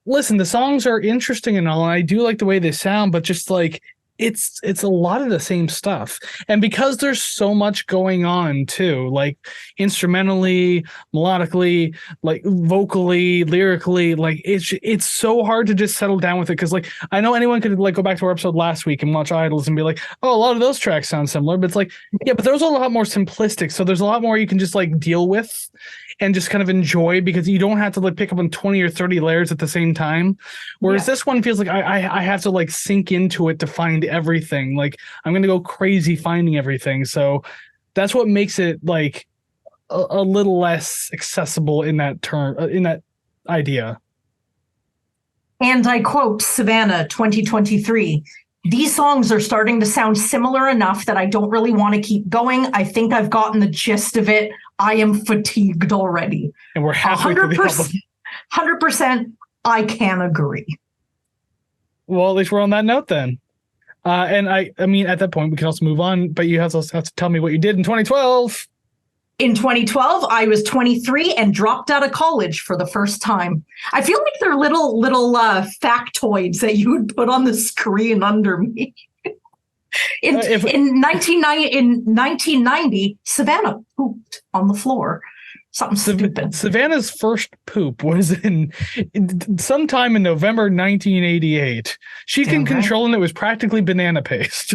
listen, the songs are interesting and all, and I do like the way they sound, but just like, it's a lot of the same stuff. And because there's so much going on too, like instrumentally, melodically, like vocally, lyrically, like it's so hard to just settle down with it. Cause like, I know anyone could like go back to our episode last week and watch Idols and be like, oh, a lot of those tracks sound similar, but it's like, yeah, but those are a lot more simplistic. So there's a lot more you can just like deal with and just kind of enjoy, because you don't have to like pick up on 20 or 30 layers at the same time. Whereas this one feels like I have to like sink into it to find everything. Like, I'm going to go crazy finding everything. So that's what makes it like a little less accessible in that term, in that idea. And I quote Savannah 2023, "These songs are starting to sound similar enough that I don't really want to keep going. I think I've gotten the gist of it. I am fatigued already." And we're halfway through the album. 100%, I can agree. Well, at least we're on that note then. And I mean, at that point, we can also move on, but you have to tell me what you did in 2012. In 2012, I was 23 and dropped out of college for the first time. I feel like they're little factoids that you would put on the screen under me. In 1990, Savannah pooped on the floor. Something stupid. Savannah's first poop was in sometime in November 1988. She can control, and it was practically banana paste.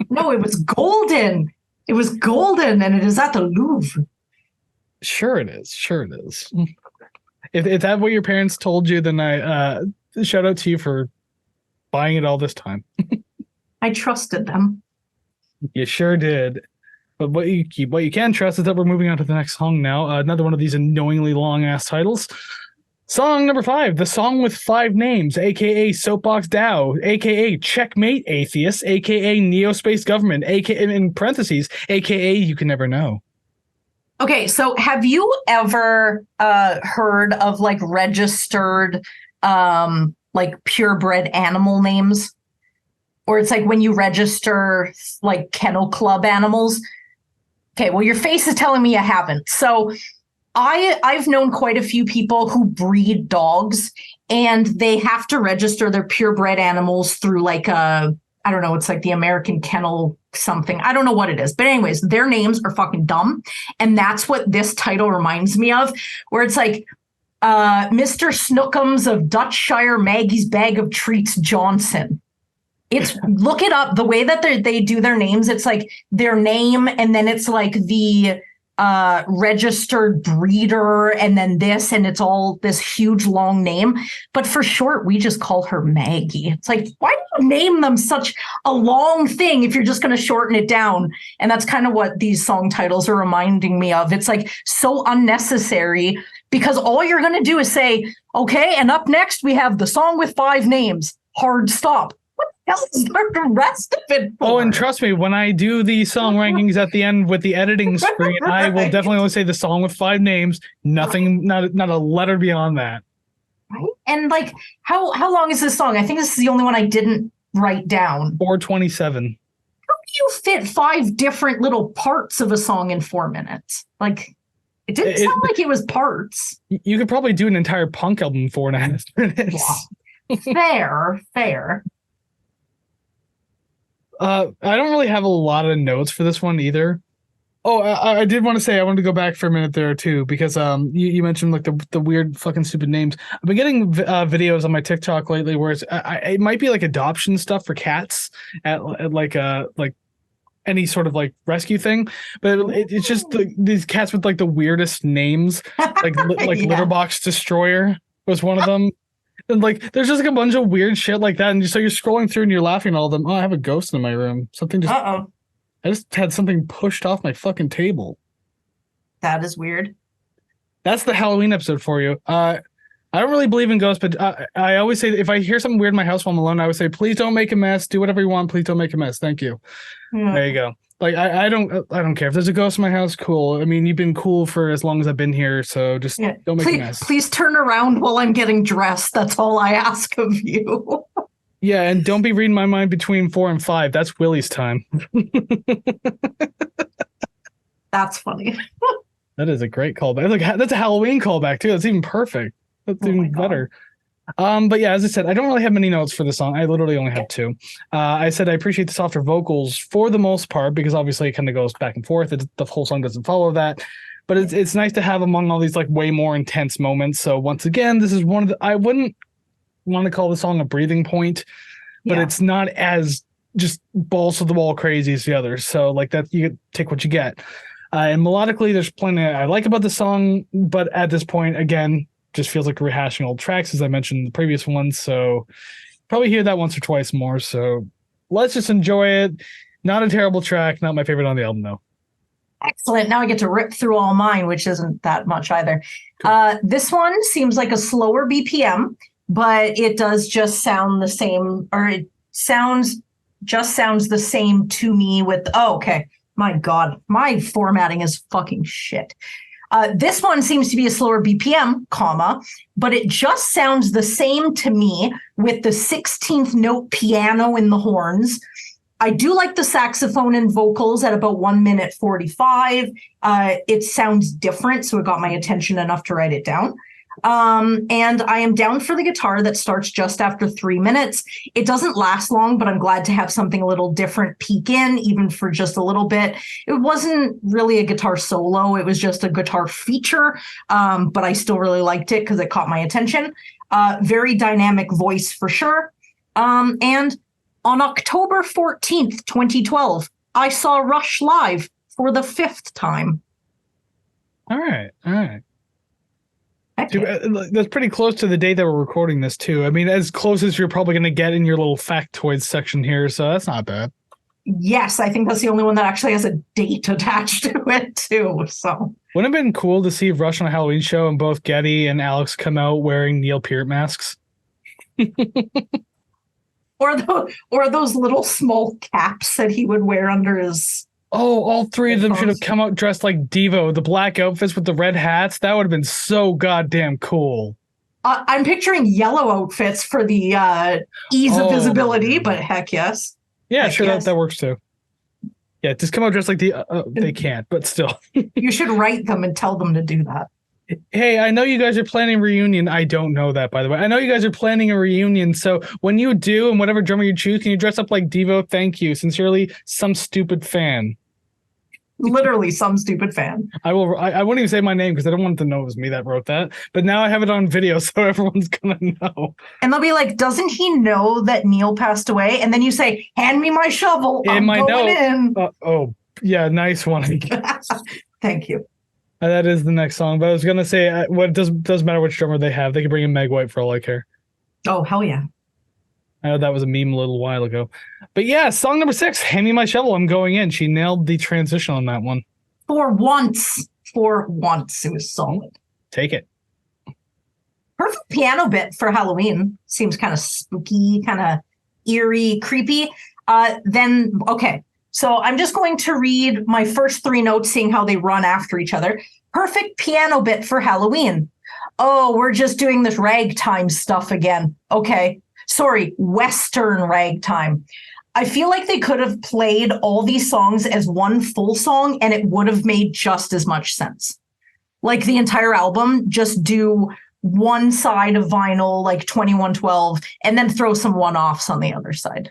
No, it was golden. It was golden, and it is at the Louvre. Sure it is. Sure it is. If that's what your parents told you, then I shout out to you for buying it all this time. I trusted them. You sure did. But what you can trust is that we're moving on to the next song now. Another one of these annoyingly long-ass titles. Song number 5, the song with 5 names, a.k.a. Soapbox Dow, a.k.a. Checkmate Atheist, a.k.a. Neospace Government, a.k.a. in parentheses, a.k.a. You Can Never Know. Okay, so have you ever heard of like registered like purebred animal names? Or it's like when you register like kennel club animals, Okay, well, your face is telling me you haven't. So I've known quite a few people who breed dogs, and they have to register their purebred animals through like I don't know, it's like the American Kennel something. I don't know what it is. But anyways, their names are fucking dumb. And that's what this title reminds me of, where it's like Mr. Snookums of Dutchshire Maggie's Bag of Treats Johnson. It's look it up. The way that they do their names, it's like their name, and then it's like the registered breeder, and then this, and it's all this huge long name. But for short, we just call her Maggie. It's like, why do you name them such a long thing if you're just going to shorten it down? And that's kind of what these song titles are reminding me of. It's like so unnecessary, because all you're going to do is say, okay, and up next we have the song with 5 names. Hard stop. What the hell is the rest of it for? Oh, and trust me, when I do the song rankings at the end with the editing screen, I will definitely only say the song with 5 names. Nothing, not a letter beyond that. Right? And like, how long is this song? I think this is the only one I didn't write down. 4:27. How do you fit 5 different little parts of a song in 4 minutes? Like, it didn't sound like it was parts. You could probably do an entire punk album in 4.5 minutes. Yeah. Fair. I don't really have a lot of notes for this one either. Oh, I did want to say I wanted to go back for a minute there too, because you mentioned like the weird fucking stupid names. I've been getting videos on my TikTok lately where it might be like adoption stuff for cats at like any sort of like rescue thing, but it's just these cats with like the weirdest names, like Litter Box Destroyer was one of them. And like, there's just like a bunch of weird shit like that, and so you're scrolling through and you're laughing at all of them. Oh, I have a ghost in my room. Something just. I just had something pushed off my fucking table. That is weird. That's the Halloween episode for you. I don't really believe in ghosts, but I always say if I hear something weird in my house while I'm alone, I would say, please don't make a mess. Do whatever you want. Please don't make a mess. Thank you. Yeah. There you go. Like I don't care if there's a ghost in my house. Cool. I mean, you've been cool for as long as I've been here, so just don't make a mess. Please turn around while I'm getting dressed. That's all I ask of you. Yeah, and don't be reading my mind between 4 and 5. That's Willie's time. That's funny. That is a great callback. That's a Halloween callback too. That's even perfect. That's even better. But yeah, as I said, I don't really have many notes for the song. I literally only have 2. I said I appreciate the softer vocals for the most part, because obviously it kind of goes back and forth. The whole song doesn't follow that, but it's nice to have among all these like way more intense moments. So once again, this is one of the, I wouldn't want to call the song a breathing point, but it's not as just balls to the wall crazy as the others. So like that, you take what you get. And melodically, there's plenty I like about the song, but at this point, again, just feels like rehashing old tracks, as I mentioned in the previous ones. So probably hear that once or twice more. So let's just enjoy it. Not a terrible track. Not my favorite on the album, though. Excellent. Now I get to rip through all mine, which isn't that much either. Cool. This one seems like a slower BPM, but it does just sound the same, or it sounds the same to me with, okay. My God, my formatting is fucking shit. This one seems to be a slower BPM, but it just sounds the same to me with the 16th note piano in the horns. I do like the saxophone and vocals at about 1 minute 45. It sounds different, so it got my attention enough to write it down. And I am down for the guitar that starts just after 3 minutes. It doesn't last long, but I'm glad to have something a little different peek in, even for just a little bit. It wasn't really a guitar solo. It was just a guitar feature. But I still really liked it because it caught my attention. Very dynamic voice for sure. And on October 14th, 2012, I saw Rush live for the 5th time. All right. Dude, that's pretty close to the day that we're recording this too. I mean, as close as you're probably going to get in your little factoids section here, so that's not bad. Yes, I think that's the only one that actually has a date attached to it too. So wouldn't it have been cool to see Rush on a Halloween show and both Getty and Alex come out wearing Neil Peart masks? or those little small caps that he would wear under his. Oh, all 3 of them should have come out dressed like Devo. The black outfits with the red hats. That would have been so goddamn cool. I'm picturing yellow outfits for the ease of visibility, but heck yes. Yeah, sure, that works too. Yeah, just come out dressed like they can't, but still. You should write them and tell them to do that. Hey, I know you guys are planning a reunion. I don't know that, by the way. I know you guys are planning a reunion. So when you do, and whatever drummer you choose, can you dress up like Devo? Thank you. Sincerely, some stupid fan. Literally some stupid fan. I wouldn't even say my name because I don't want them to know it was me that wrote that. But now I have it on video, so everyone's going to know. And they'll be like, doesn't he know that Neil passed away? And then you say, hand me my shovel. I'm going in. Oh, yeah, nice one. Thank you. That is the next song, but I was gonna say, what doesn't matter which drummer they have. They can bring in Meg White for all I care. Oh, hell yeah! I know that was a meme a little while ago, but yeah, song number 6, "Hand Me My Shovel." I'm going in. She nailed the transition on that one. For once, it was solid. Take it. Perfect piano bit for Halloween. Seems kind of spooky, kind of eerie, creepy. Okay. So I'm just going to read my first 3 notes, seeing how they run after each other. Perfect piano bit for Halloween. Oh, we're just doing this ragtime stuff again. Okay. Sorry, Western ragtime. I feel like they could have played all these songs as one full song and it would have made just as much sense. Like the entire album, just do one side of vinyl, like 2112, and then throw some one-offs on the other side.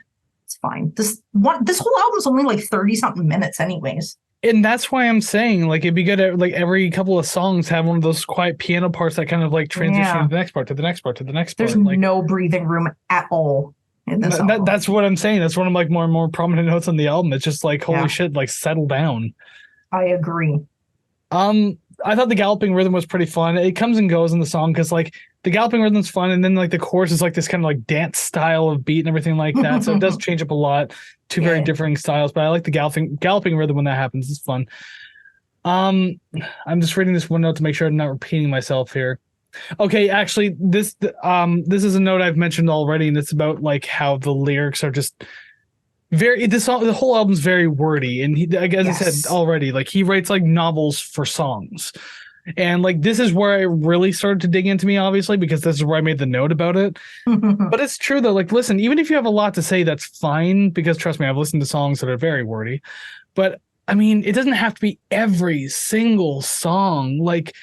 Fine. This whole album's only like 30 something minutes anyways. And that's why I'm saying, like, it'd be good at, like, every couple of songs have one of those quiet piano parts that kind of like transition to the next part, to the next part, to the next part. There's like, no breathing room at all in this album. That's what I'm saying. That's one of like more and more prominent notes on the album. It's just like, holy shit, like, settle down. I agree. I thought the galloping rhythm was pretty fun. It comes and goes in the song because like the galloping rhythm's fun, and then like the chorus is like this kind of like dance style of beat and everything like that. So it does change up a lot, two very differing styles. But I like the galloping rhythm when that happens. It's fun. I'm just reading this one note to make sure I'm not repeating myself here. Okay, actually, this is a note I've mentioned already, and it's about like how the lyrics are just the whole album's very wordy, and I said already, like he writes like novels for songs, and like this is where I really started to dig into me, obviously, because this is where I made the note about it. But it's true though, like listen, even if you have a lot to say, that's fine, because trust me, I've listened to songs that are very wordy, but I mean, it doesn't have to be every single song. Like,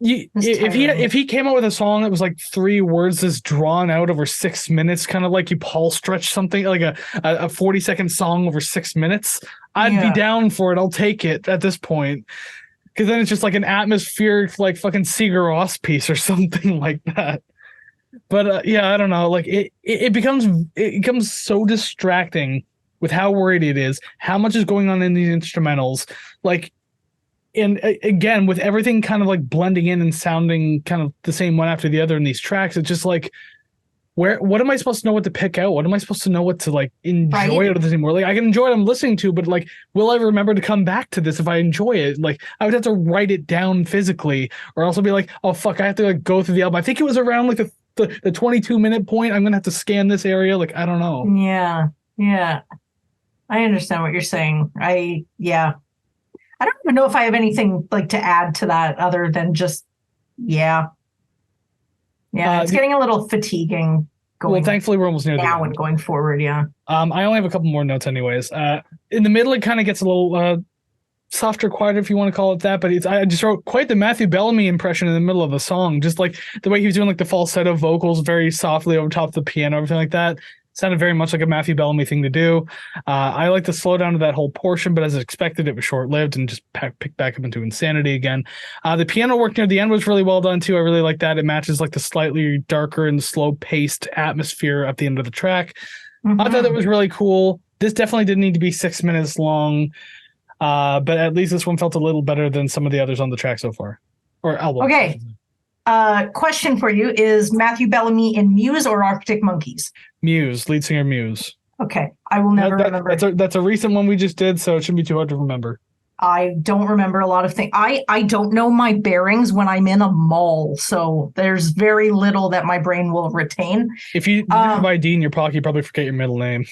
if he came out with a song that was like 3 words that's drawn out over 6 minutes, kind of like you Paul stretch something like a 40-second song over 6 minutes, I'd be down for it. I'll take it at this point, because then it's just like an atmospheric like fucking Sigur Rós piece or something like that. But I don't know, like it becomes so distracting with how worried it is, how much is going on in these instrumentals, like. And again, with everything kind of like blending in and sounding kind of the same one after the other in these tracks, it's just like, what am I supposed to know what to pick out? What am I supposed to know what to like enjoy out of this anymore? Like I can enjoy what I'm listening to, but like, will I remember to come back to this if I enjoy it? Like I would have to write it down physically, or else I'll be like, oh fuck, I have to like go through the album. I think it was around like the 22-minute point. I'm gonna have to scan this area. Like I don't know. Yeah. I understand what you're saying. I don't even know if I have anything like to add to that other than just, it's getting a little fatiguing going. Well, thankfully we're almost near now and going forward. Yeah. I only have a couple more notes anyways. In the middle, it kind of gets a little softer, quieter, if you want to call it that. But I just wrote quite the Matthew Bellamy impression in the middle of the song. Just like the way he was doing like the falsetto vocals very softly over top of the piano, everything like that. Sounded very much like a Matthew Bellamy thing to do. I like to slow down to that whole portion, but as expected, it was short-lived and just picked back up into insanity again. The piano work near the end was really well done too. I really like that. It matches like the slightly darker and slow-paced atmosphere at the end of the track. I thought that was really cool. This definitely didn't need to be 6 minutes long, but at least this one felt a little better than some of the others on the track so far, or album. Okay. Question for you: is Matthew Bellamy in Muse or Arctic Monkeys? Muse, lead singer Muse. Okay, I will never remember. That's a recent one we just did, so it shouldn't be too hard to remember. I don't remember a lot of things. I don't know my bearings when I'm in a mall, so there's very little that my brain will retain. If you have ID in your pocket, you probably forget your middle name.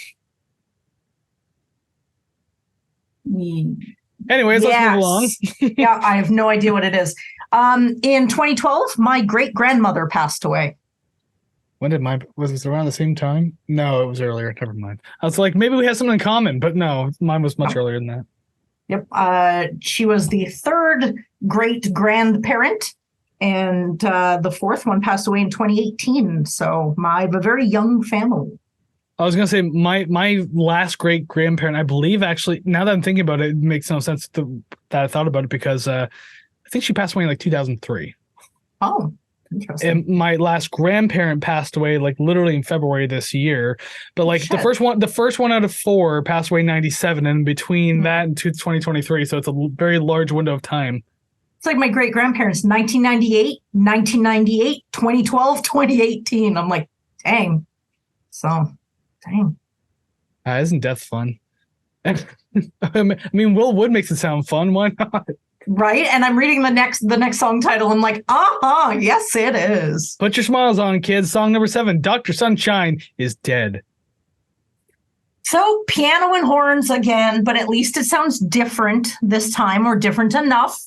Anyways, let's move along. Yeah, I have no idea what it is. In 2012, my great-grandmother passed away. When did mine, was it around the same time? No, it was earlier. Never mind. I was like, maybe we have something in common, but no, mine was much earlier than that. Yep. She was the third great grandparent, and the fourth one passed away in 2018. So I have a very young family. I was gonna say my last great grandparent, I believe, actually, now that I'm thinking about it, it makes no sense that I thought about it because I think she passed away in like 2003. Oh, interesting. And my last grandparent passed away like literally in February this year. But like the first one out of 4 passed away in 97, and between that and 2023, so it's a very large window of time. It's like my great grandparents, 1998, 2012, 2018. I'm like, dang. So, dang. Isn't death fun? I mean, Will Wood makes it sound fun. Why not? Right? And I'm reading the next song title. I'm like, yes, it is. Put your smiles on, kids. Song number 7, Dr. Sunshine is dead. So piano and horns again, but at least it sounds different this time, or different enough.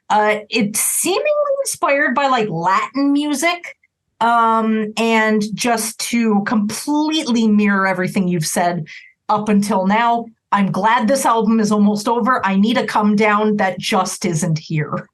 It's seemingly inspired by like Latin music, and just to completely mirror everything you've said up until now. I'm glad this album is almost over. I need a come down that just isn't here.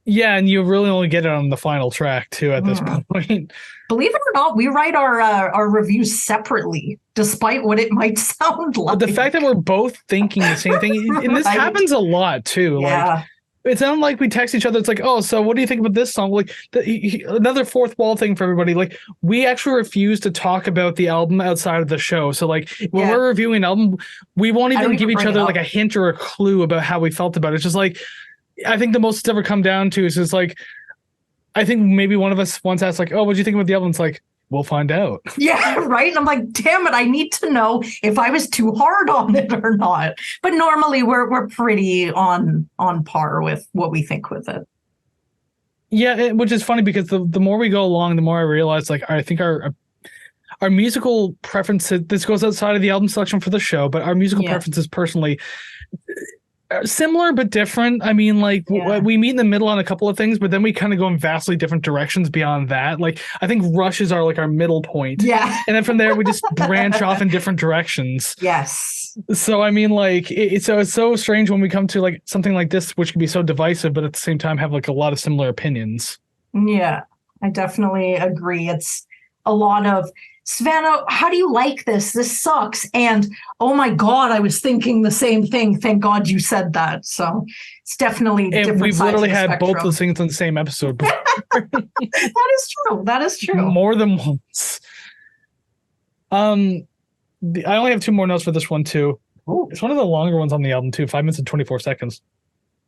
Yeah, and you really only get it on the final track too at this point. Believe it or not, we write our reviews separately, despite what it might sound like. The fact that we're both thinking the same thing, and this happens a lot too. Yeah. Like, it's not like we text each other. It's like, oh, so what do you think about this song? Like another fourth wall thing for everybody. Like, we actually refuse to talk about the album outside of the show. So like when we're reviewing an album, we won't even give each other like a hint or a clue about how we felt about it. It's just like, I think the most it's ever come down to is just like, I think maybe one of us once asked like, oh, what do you think about the album? It's like, we'll find out. Yeah, right. And I'm like, damn it, I need to know if I was too hard on it or not. But normally we're pretty on par with what we think with it. Yeah, which is funny because the more we go along, the more I realize like I think our musical preferences, this goes outside of the album selection for the show, but our musical preferences personally similar but different. I mean, like we meet in the middle on a couple of things, but then we kind of go in vastly different directions beyond that. Like I think Rushes are like our middle point. Yeah. And then from there we just branch off in different directions. Yes. So I mean, like it's so strange when we come to like something like this, which can be so divisive, but at the same time have like a lot of similar opinions. Yeah, I definitely agree. It's a lot of, Savannah, how do you like this? This sucks. And oh my God, I was thinking the same thing. Thank God you said that. So it's definitely different. We've literally had spectrum. both those things on the same episode. That is true. That is true. More than once. I only have 2 more notes for this one too. Ooh. It's one of the longer ones on the album too, 5 minutes and 24 seconds.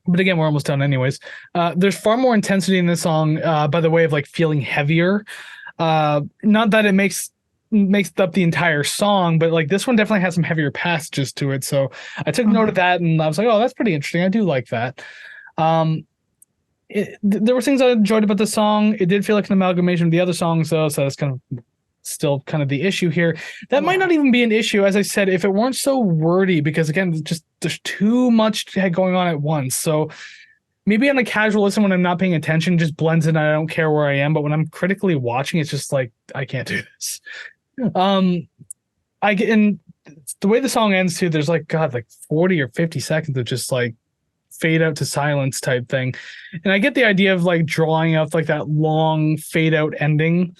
But again, we're almost done anyways. There's far more intensity in this song by the way of like feeling heavier. Not that it makes up the entire song, but like this one definitely has some heavier passages to it. So I took note of that and I was like, oh, that's pretty interesting. I do like that. There were things I enjoyed about the song. It did feel like an amalgamation of the other songs though, so that's kind of still kind of the issue here. That might not even be an issue, as I said, if it weren't so wordy, because again, just there's too much going on at once. So maybe on a casual listen when I'm not paying attention, just blends in. I don't care where I am, but when I'm critically watching, it's just like I can't do this. I get in the way the song ends too. There's like 40 or 50 seconds of just like fade out to silence type thing, and I get the idea of like drawing out like that long fade out ending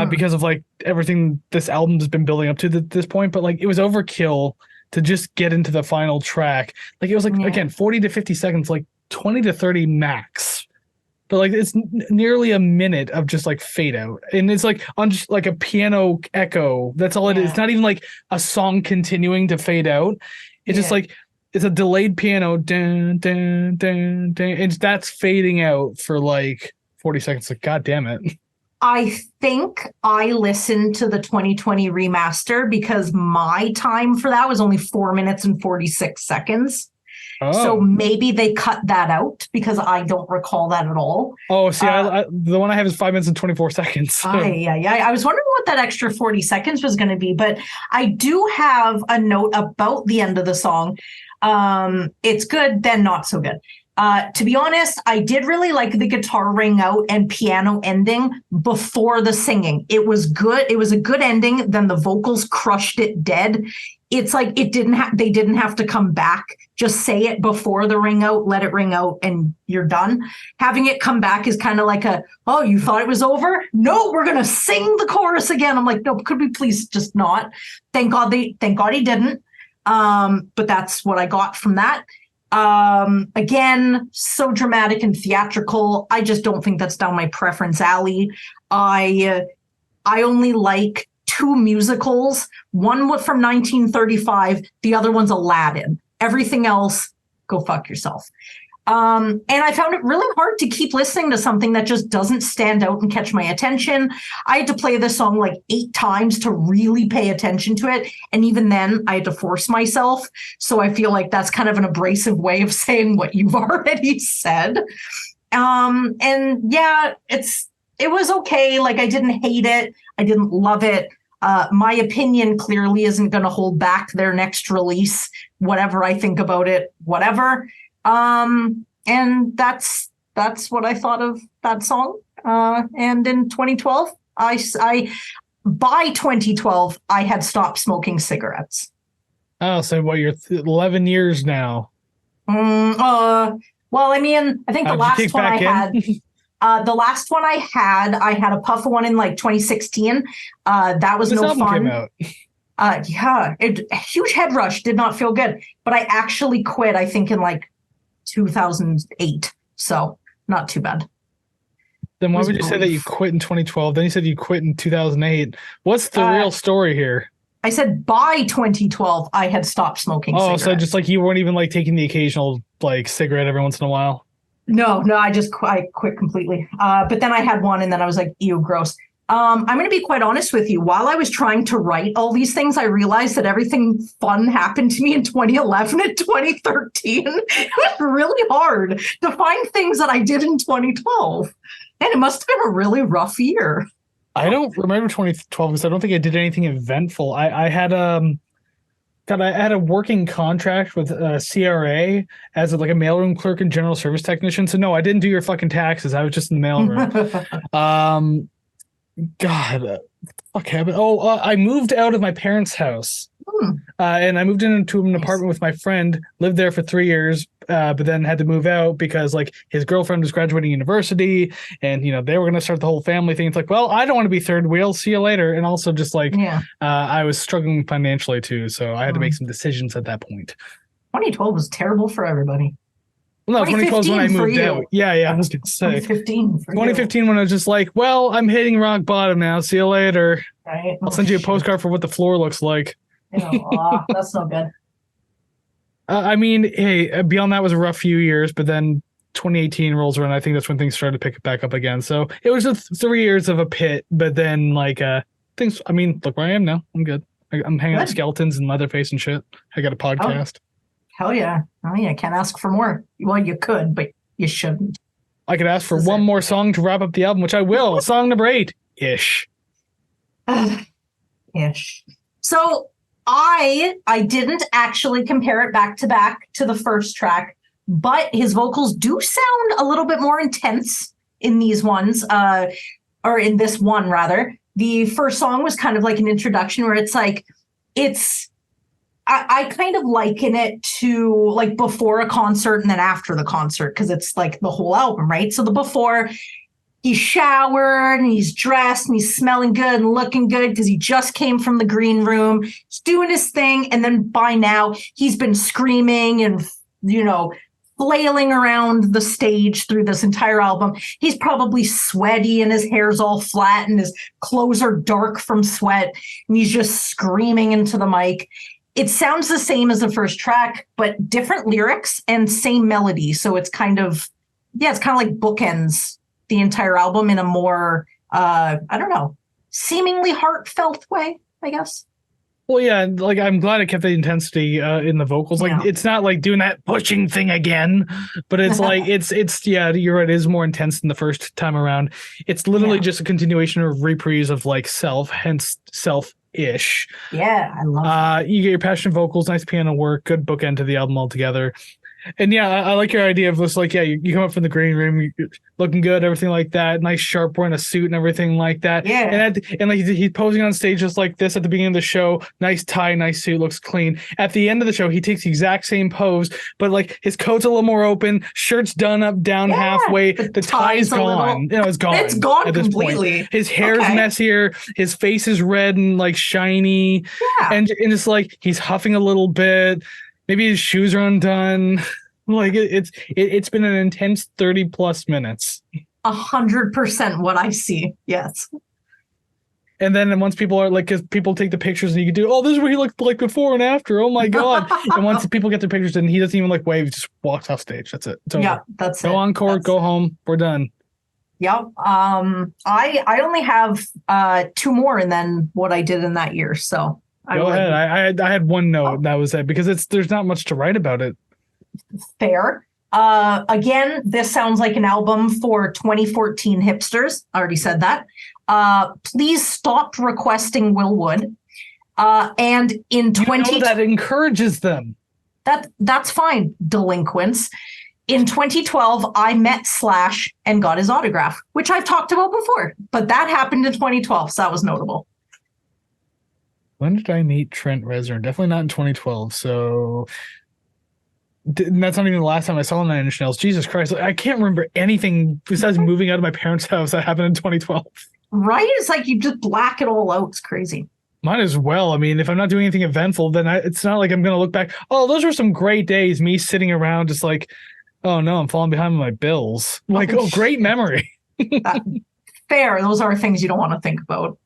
because of like everything this album has been building up to this point. But like it was overkill to just get into the final track. Like it was like again 40 to 50 seconds, like 20 to 30 max. But like it's nearly a minute of just like fade out, and it's like on just like a piano echo. That's all it is. It's not even like a song continuing to fade out. It's just like it's a delayed piano, dun, dun, dun, dun, and that's fading out for like 40 seconds. Like, God damn it. I think I listened to the 2020 remaster because my time for that was only 4 minutes and 46 seconds. So maybe they cut that out because I don't recall that at all. Oh, see, the one I have is 5 minutes and 24 seconds. So. I was wondering what that extra 40 seconds was going to be, but I do have a note about the end of the song. It's good, then not so good. To be honest, I did really like the guitar ring out and piano ending before the singing. It was good. It was a good ending. Then the vocals crushed it dead. It's like they didn't have to come back. Just say it before the ring out, let it ring out, and you're done. Having it come back is kind of like oh, you thought it was over? No, we're gonna sing the chorus again. I'm like, no, could we please just not? Thank God he didn't. But that's what I got from that. Again, so dramatic and theatrical. I just don't think that's down my preference alley. I only like two musicals. One was from 1935. The other one's Aladdin. Everything else, go fuck yourself. And I found it really hard to keep listening to something that just doesn't stand out and catch my attention. I had to play this song like 8 times to really pay attention to it. And even then, I had to force myself. So I feel like that's kind of an abrasive way of saying what you've already said. And yeah, it was okay. Like, I didn't hate it. I didn't love it. My opinion clearly isn't going to hold back their next release. Whatever I think about it, whatever. And that's what I thought of that song. And in 2012, by 2012, I had stopped smoking cigarettes. Oh, so what, you're 11 years now? Well, I mean, I think the last one I had, the last one I had a puff of one in like 2016. That was no fun. Yeah, huge head rush, did not feel good. But I actually quit, I think, in like 2008. So not too bad. Then why would you say that you quit in 2012? Then you said you quit in 2008. What's the real story here? I said by 2012, I had stopped smoking cigarettes. So just like you weren't even like taking the occasional like cigarette every once in a while? No, I quit completely. But then I had one and then I was like, ew, gross. I'm going to be quite honest with you. While I was trying to write all these things, I realized that everything fun happened to me in 2011 and 2013. It was really hard to find things that I did in 2012. And it must have been a really rough year. I don't remember 2012 because I don't think I did anything eventful. I had a working contract with CRA as like a mailroom clerk and general service technician. So no, I didn't do your fucking taxes. I was just in the mailroom. God, what the fuck happened? I moved out of my parents' house. And I moved into an apartment with my friend, lived there for 3 years, but then had to move out because like his girlfriend was graduating university and, they were going to start the whole family thing. It's like, well, I don't want to be third wheel. See you later. And also just like, I was struggling financially too. So I had to make some decisions at that point. 2012 was terrible for everybody. Well, no, 2012 is when I moved out. Yeah, I was going to say. 2015 when I was just like, well, I'm hitting rock bottom now. See you later. Right. I'll send you a postcard for what the floor looks like. That's no good. I mean, hey, beyond that was a rough few years, but then 2018 rolls around. I think that's when things started to pick it back up again. So it was just 3 years of a pit, but then like things. I mean, look where I am now. I'm good. I'm hanging out with skeletons and Leatherface and shit. I got a podcast. Hell yeah! Oh yeah, can't ask for more. Well, you could, but you shouldn't. I could ask for one more song to wrap up the album, which I will. Song number 8 ish. Ish. So I didn't actually compare it back to back to the first track, but his vocals do sound a little bit more intense in these ones, or in this one rather. The first song was kind of like an introduction where it's like, I kind of liken it to like before a concert and then after the concert, because it's like the whole album, right? So the before, he's showered and he's dressed and he's smelling good and looking good because he just came from the green room. He's doing his thing. And then by now he's been screaming and, flailing around the stage through this entire album. He's probably sweaty and his hair's all flat and his clothes are dark from sweat. And he's just screaming into the mic. It sounds the same as the first track, but different lyrics and same melody. So it's kind of like bookends the entire album in a more, seemingly heartfelt way, I guess. Well, yeah, like I'm glad it kept the intensity in the vocals. Like it's not like doing that pushing thing again, but it's like it's you're right. It is more intense than the first time around. It's literally just a continuation or reprise of like Self, hence Self-ish. Yeah, I love it. You get your passionate vocals, nice piano work, good bookend to the album altogether. And yeah, I like your idea of just like, yeah, you come up from the green room, you're looking good, everything like that, nice sharp wearing a suit and everything like that. Yeah. And like he's posing on stage just like this at the beginning of the show, nice tie, nice suit, looks clean. At the end of the show, he takes the exact same pose, but like his coat's a little more open, shirt's done up, down halfway, the tie's gone. It's gone. It's gone at this completely. Point. His hair's messier, his face is red and like shiny, and it's like he's huffing a little bit. Maybe his shoes are undone. Like it's been an intense 30 plus minutes. 100% what I see. Yes. And then once people are like, because people take the pictures and you can do, oh, this is what he looked like before and after. Oh my god! And once people get their pictures, and he doesn't even like wave, he just walks off stage. That's it. It's over. Yeah, that's go on court, go home. We're done. Yep. I only have 2 more, and then what I did in that year. So go ahead. I had one note. That was it, because there's not much to write about it. Fair. Again, this sounds like an album for 2014 hipsters. I already said that. Please stop requesting Will Wood. And in 20 that encourages them. That's fine, delinquents. In 2012, I met Slash and got his autograph, which I've talked about before, but that happened in 2012, so that was notable. When did I meet Trent Reznor? Definitely not in 2012. So that's not even the last time I saw Nine Inch Nails. Jesus Christ. I can't remember anything besides moving out of my parents' house that happened in 2012. Right? It's like you just black it all out. It's crazy. Might as well. I mean, if I'm not doing anything eventful, then it's not like I'm going to look back. Oh, those were some great days. Me sitting around just like, oh no, I'm falling behind with my bills. Like, oh, great memory. Fair. Those are things you don't want to think about.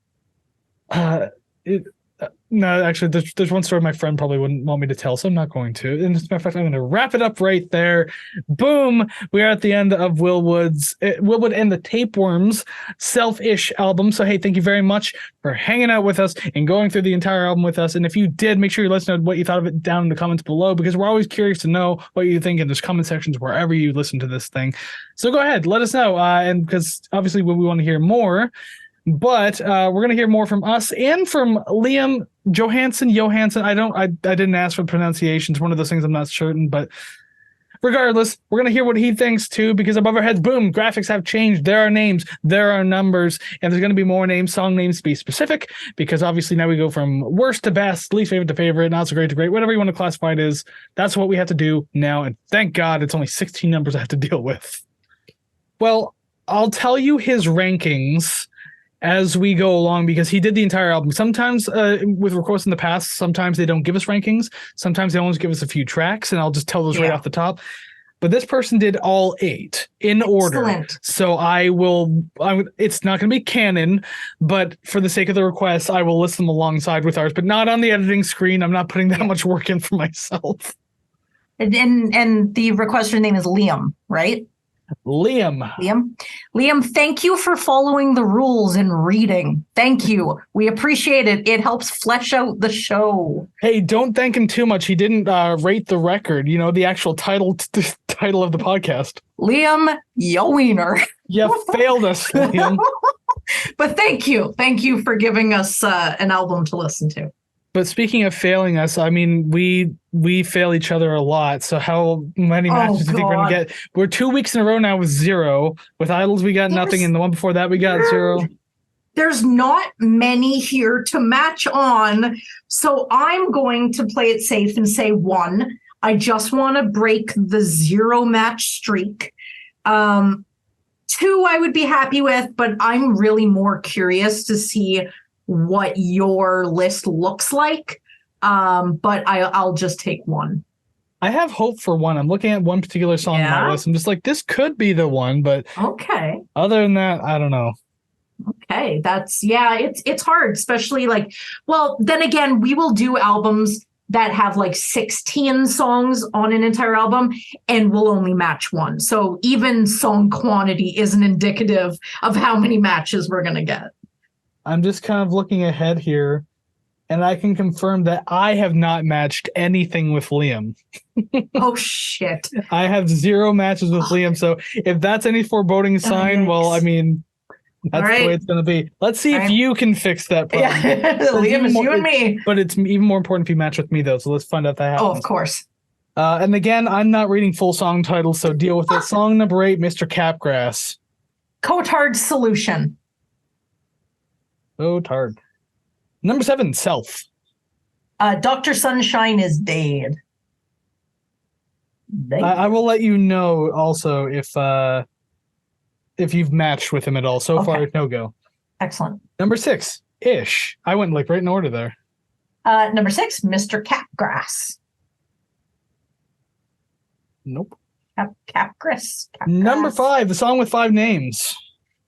No, actually, there's one story my friend probably wouldn't want me to tell, so I'm not going to. And as a matter of fact, I'm going to wrap it up right there. Boom! We are at the end of Will Wood and the Tapeworms Selfish album. So, hey, thank you very much for hanging out with us and going through the entire album with us. And if you did, make sure you let us know what you thought of it down in the comments below, because we're always curious to know what you think in those comment sections wherever you listen to this thing. So go ahead, let us know. And because obviously we want to hear more. But we're going to hear more from us and from Liam Johansson. I didn't ask for pronunciations. One of those things I'm not certain, but regardless, we're going to hear what he thinks too, because above our heads, boom, graphics have changed. There are names, there are numbers, and there's going to be more names, song names to be specific, because obviously now we go from worst to best, least favorite to favorite, not so great to great, whatever you want to classify it is. That's what we have to do now. And thank God it's only 16 numbers I have to deal with. Well, I'll tell you his rankings as we go along, because he did the entire album. Sometimes with requests in the past, sometimes they don't give us rankings. Sometimes they only give us a few tracks, and I'll just tell those right off the top. But this person did all 8 in order. So it's not going to be canon, but for the sake of the request, I will list them alongside with ours, but not on the editing screen. I'm not putting that much work in for myself. And the requester name is Liam, right? Liam, thank you for following the rules and reading. Thank you. We appreciate it. It helps flesh out the show. Hey, don't thank him too much. He didn't rate the record, the actual title of the podcast. Liam Yowiener. You failed us, Liam. But thank you. Thank you for giving us an album to listen to. But speaking of failing us, I mean, we fail each other a lot. So how many matches do you think we're going to get? We're 2 weeks in a row now with 0. With Idols, we got nothing. And the one before that, we got 0. There's not many here to match on. So I'm going to play it safe and say 1. I just want to break the 0 match streak. 2, I would be happy with, but I'm really more curious to see what your list looks like. But I'll just take 1. I have hope for 1. I'm looking at one particular song on my list. I'm just like, this could be the one, but okay. Other than that, I don't know. Okay, it's hard, especially then again, we will do albums that have 16 songs on an entire album and we'll only match 1. So even song quantity isn't indicative of how many matches we're going to get. I'm just kind of looking ahead here, and I can confirm that I have not matched anything with Liam. Oh, shit. I have 0 matches with Liam, so if that's any foreboding sign, well, I mean, that's the way it's going to be. Let's see if you can fix that problem. Yeah. Liam, it's you and me. But it's even more important if you match with me, though, so let's find out that happens. Oh, of course. And again, I'm not reading full song titles, so deal with it. Song number 8, Mr. Capgrass. Cotard's Solution. Cotard. Number 7, Self. Dr. Sunshine is Dead. I will let you know also if you've matched with him at all. So far, no go. Excellent. Number 6, Ish. I went like right in order there. Number 6, Mr. Capgrass. Nope. Capgrass. Number 5, the song with 5 names.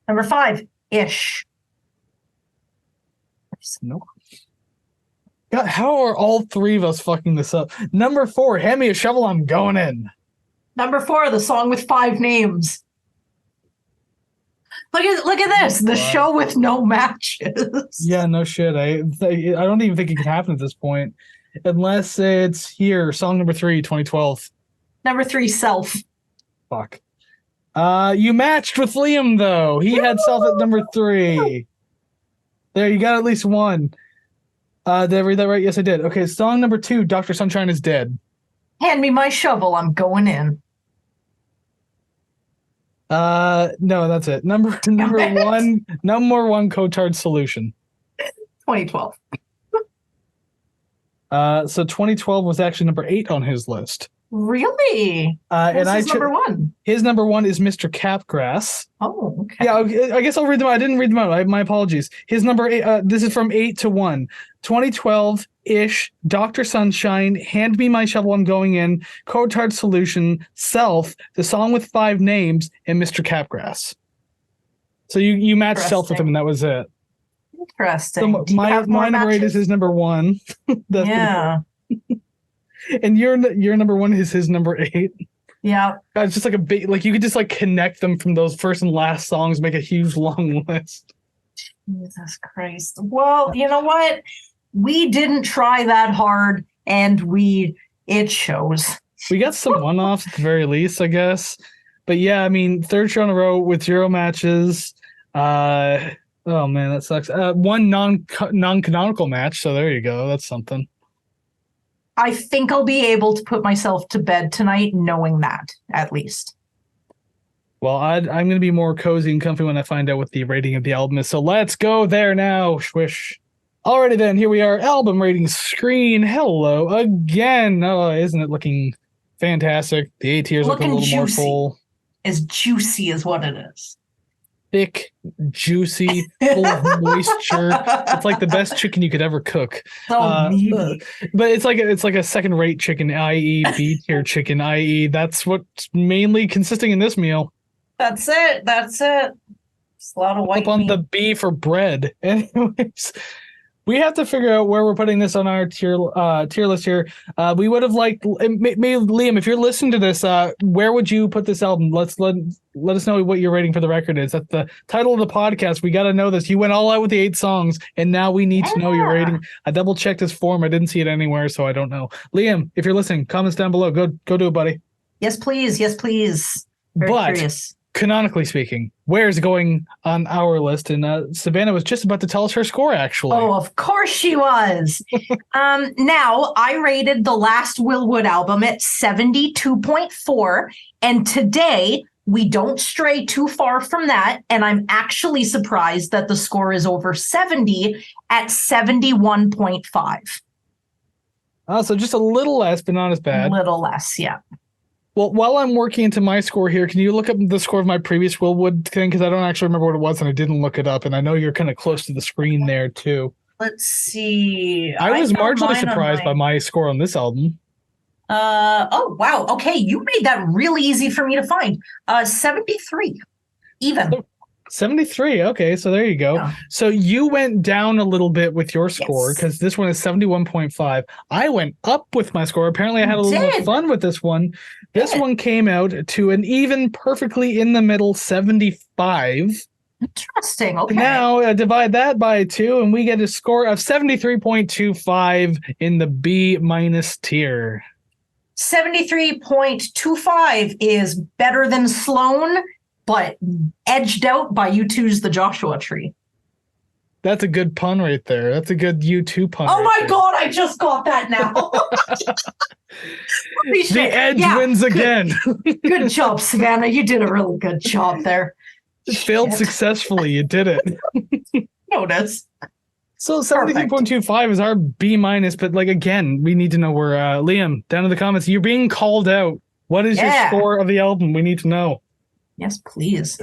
Number 5, Ish. Nope. God, how are all 3 of us fucking this up? Number 4, Hand Me a Shovel, I'm Going In. Number 4, the song with 5 names. Look at this. The show with no matches. Yeah, no shit. I don't even think it can happen at this point. Unless it's here. Song number 3, 2012. Number 3, Self. Fuck. You matched with Liam, though. He had Self at number 3. There, you got at least one. Did I read that right? Yes, I did. Okay, song number 2, Dr. Sunshine is Dead. Hand me my shovel, I'm going in. No, that's it. Number 1, Cotard Solution. 2012. So 2012 was actually number 8 on his list. Really? And number 1? His number 1 is Mr. Capgrass. Oh, okay. Yeah, I guess I'll read them out. I didn't read them out. My apologies. His number 8, this is from 8 to 1. 2012-ish, Dr. Sunshine, Hand Me My Shovel, I'm Going In, Cotard Solution, Self, the song with 5 names, and Mr. Capgrass. So you matched Self with him, and that was it. Interesting. So my number 8 is his number 1. Yeah. And your number 1 is his number 8. Yeah. It's just like a big, like you could just like connect them from those first and last songs, make a huge long list. Jesus Christ. Well, you know what? We didn't try that hard, and it shows. We got some one-offs at the very least, I guess. But yeah, I mean, 3rd show in a row with 0 matches. Oh man, that sucks. 1 non-canonical match, so there you go. That's something. I think I'll be able to put myself to bed tonight knowing that, at least. Well, I'm going to be more cozy and comfy when I find out what the rating of the album is. So let's go there now. Swish. Alrighty then, here we are. Album rating screen. Hello again. Oh, isn't it looking fantastic? The A tier is looking a little more full. As juicy as what it is. Thick, juicy, full of moisture. It's like the best chicken you could ever cook. So meaty. But it's like a second-rate chicken, i.e. B-tier chicken, i.e. that's what's mainly consisting in this meal. That's it. It's a lot of white Up on meat. the B for bread. Anyways, we have to figure out where we're putting this on our tier list here. We would have liked, maybe Liam, if you're listening to this, where would you put this album? Let us know what your rating for the record is. That's the title of the podcast. We got to know this. You went all out with the 8 songs, and now we need to know your rating. I double checked his form. I didn't see it anywhere, so I don't know. Liam, if you're listening, comments down below. Go do it, buddy. Yes, please. Yes, please. Very curious. Canonically speaking, where's it going on our list? And Savannah was just about to tell us her score, actually. Oh, of course she was. Now, I rated the last Will Wood album at 72.4. And today, we don't stray too far from that. And I'm actually surprised that the score is over 70 at 71.5. So just a little less, but not as bad. A little less, yeah. Well, while I'm working into my score here, can you look up the score of my previous Willwood thing? Because I don't actually remember what it was, and I didn't look it up. And I know you're kind of close to the screen there, too. Let's see. I was marginally surprised by my score on this album. Oh, wow. Okay, you made that really easy for me to find. 73. Even. 73. Okay, so there you go. Yeah. So you went down a little bit with your score because this one is 71.5. I went up with my score. Apparently I had a little more fun with this one. This one came out to an even perfectly in the middle 75. Interesting. Okay. Now divide that by 2 and we get a score of 73.25 in the B- tier. 73.25 is better than Sloan, but edged out by U2's The Joshua Tree. That's a good pun right there. That's a good U2 pun. Oh right my there. God, I just got that now. Holy The shit. Edge Yeah, wins again. Good job, Savannah. You did a really good job there. It failed Shit. successfully. You did it. Notice. So 73.25 is our B minus, but like again, we need to know where Liam, down in the comments, you're being called out. What is your score of the album? We need to know. Yes, please.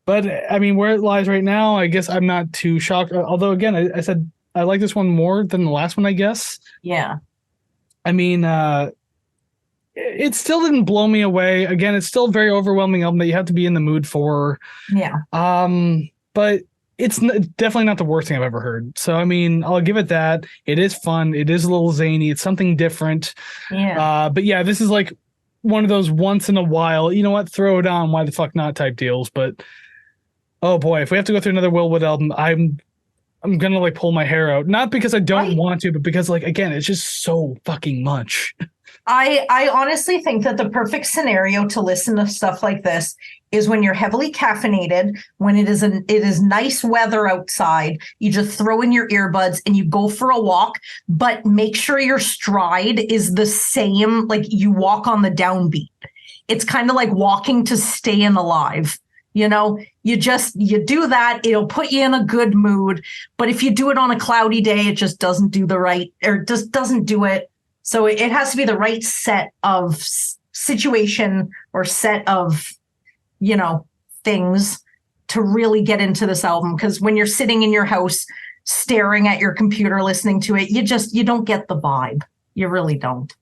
But I mean, where it lies right now, I guess I'm not too shocked. Although again, I said I like this one more than the last one, I guess. Yeah. I mean, it still didn't blow me away. Again, it's still a very overwhelming album that you have to be in the mood for. Yeah. But it's definitely not the worst thing I've ever heard. So, I mean, I'll give it that. It is fun. It is a little zany. It's something different. Yeah. But yeah, this is like one of those once in a while, you know what, throw it on, why the fuck not type deals. But oh boy, if we have to go through another Will Wood album, I'm gonna like pull my hair out. Not because I don't want to, but because like again, it's just so fucking much. I honestly think that the perfect scenario to listen to stuff like this is when you're heavily caffeinated, when it is nice weather outside. You just throw in your earbuds and you go for a walk, but make sure your stride is the same, like you walk on the downbeat. It's kind of like walking to staying alive. You know, you do that, it'll put you in a good mood. But if you do it on a cloudy day, it just doesn't do the right, or just doesn't do it. So it has to be the right set of situation or set of, you know, things to really get into this album. Because when you're sitting in your house, staring at your computer, listening to it, you don't get the vibe. You really don't.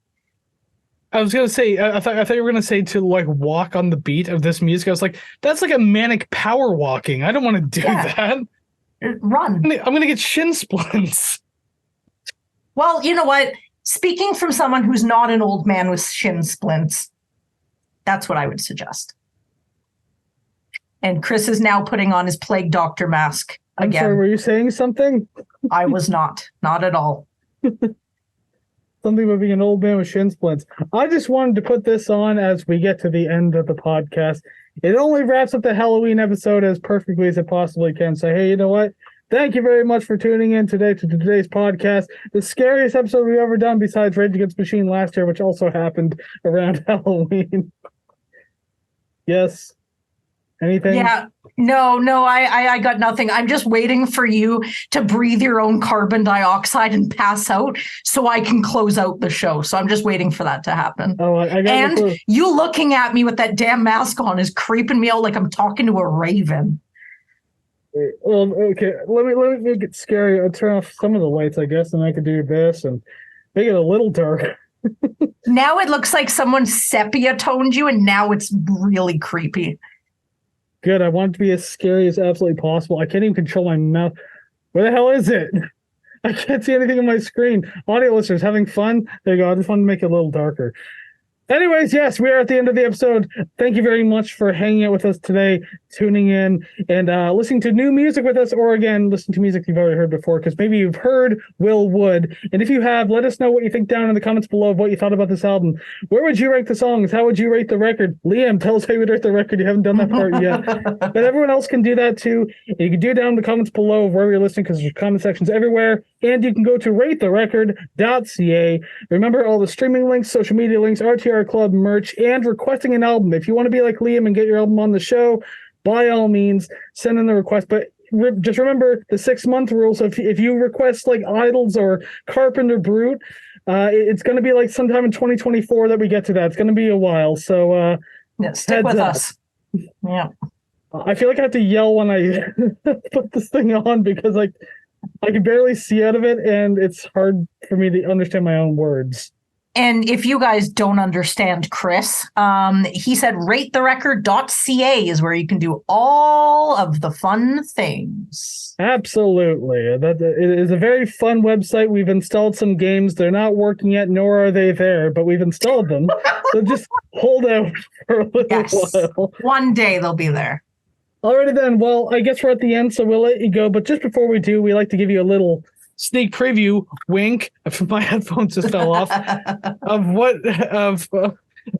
I was gonna say, I thought you were gonna say to like walk on the beat of this music. I was like, that's like a manic power walking. I don't want to do that. Run. I'm gonna get shin splints. Well, you know what? Speaking from someone who's not an old man with shin splints, that's what I would suggest. And Kris is now putting on his plague doctor mask again. I'm sorry, were you saying something? I was not at all. Something about being an old man with shin splints. I just wanted to put this on as we get to the end of the podcast. It only wraps up the Halloween episode as perfectly as it possibly can. So, hey, you know what? Thank you very much for tuning in today to today's podcast. The scariest episode we've ever done besides Rage Against the Machine last year, which also happened around Halloween. Yes. Anything? Yeah. No, I got nothing. I'm just waiting for you to breathe your own carbon dioxide and pass out so I can close out the show. So I'm just waiting for that to happen. Oh, I got and you looking at me with that damn mask on is creeping me out like I'm talking to a raven. Well, okay. Let me make it scary. I'll turn off some of the lights, I guess, and I could do this and make it a little dark. Now it looks like someone sepia toned you, and now it's really creepy. Good. I want it to be as scary as absolutely possible. I can't even control my mouth. Where the hell is it? I can't see anything on my screen. Audio listeners, having fun? There you go. I just wanted to make it a little darker. Anyways, yes, we are at the end of the episode. Thank you very much for hanging out with us today, tuning in, and listening to new music with us, or again, listen to music you've already heard before, because maybe you've heard Will Wood. And if you have, let us know what you think down in the comments below of what you thought about this album. Where would you rank the songs? How would you rate the record? Liam, tell us how you would rate the record. You haven't done that part yet. But everyone else can do that too. You can do it down in the comments below of wherever you're listening, because there's comment sections everywhere. And you can go to ratetherecord.ca. Remember all the streaming links, social media links, RTR Club merch, and requesting an album. If you want to be like Liam and get your album on the show, by all means, send in the request. But just remember the 6-month rule. So if you request like Idols or Carpenter Brute, it's going to be like sometime in 2024 that we get to that. It's going to be a while. So stick with us. Yeah. I feel like I have to yell when I put this thing on, because like I can barely see out of it, and it's hard for me to understand my own words. And if you guys don't understand Kris, he said ratetherecord.ca is where you can do all of the fun things. Absolutely. It is a very fun website. We've installed some games. They're not working yet, nor are they there, but we've installed them. So just hold out for a little while. One day they'll be there. Alrighty then. Well, I guess we're at the end, so we'll let you go. But just before we do, we like to give you a little sneak preview, wink, my headphones just fell off,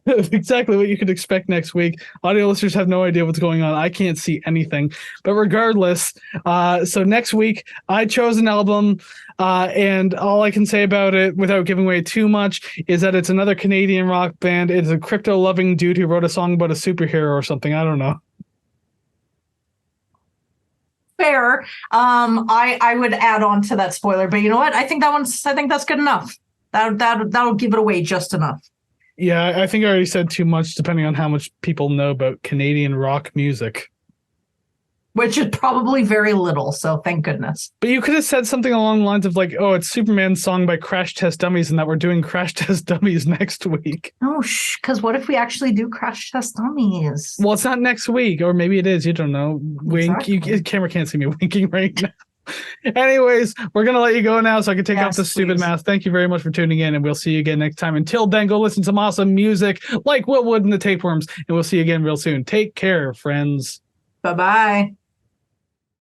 exactly what you could expect next week. Audio listeners have no idea what's going on. I can't see anything. But regardless, so next week I chose an album, and all I can say about it without giving away too much is that it's another Canadian rock band. It's a crypto-loving dude who wrote a song about a superhero or something. I don't know. Fair. I would add on to that spoiler, but you know what? I think that's good enough. That'll give it away just enough. Yeah, I think I already said too much, depending on how much people know about Canadian rock music. Which is probably very little, so thank goodness. But you could have said something along the lines of like, oh, it's Superman's song by Crash Test Dummies, and that we're doing Crash Test Dummies next week. Oh, because what if we actually do Crash Test Dummies? Well, it's not next week, or maybe it is. You don't know. Wink. Exactly. Camera can't see me winking right now. Anyways, we're going to let you go now so I can take off the stupid mask. Thank you very much for tuning in, and we'll see you again next time. Until then, go listen to some awesome music like Will Wood and the Tapeworms, and we'll see you again real soon. Take care, friends. Bye-bye.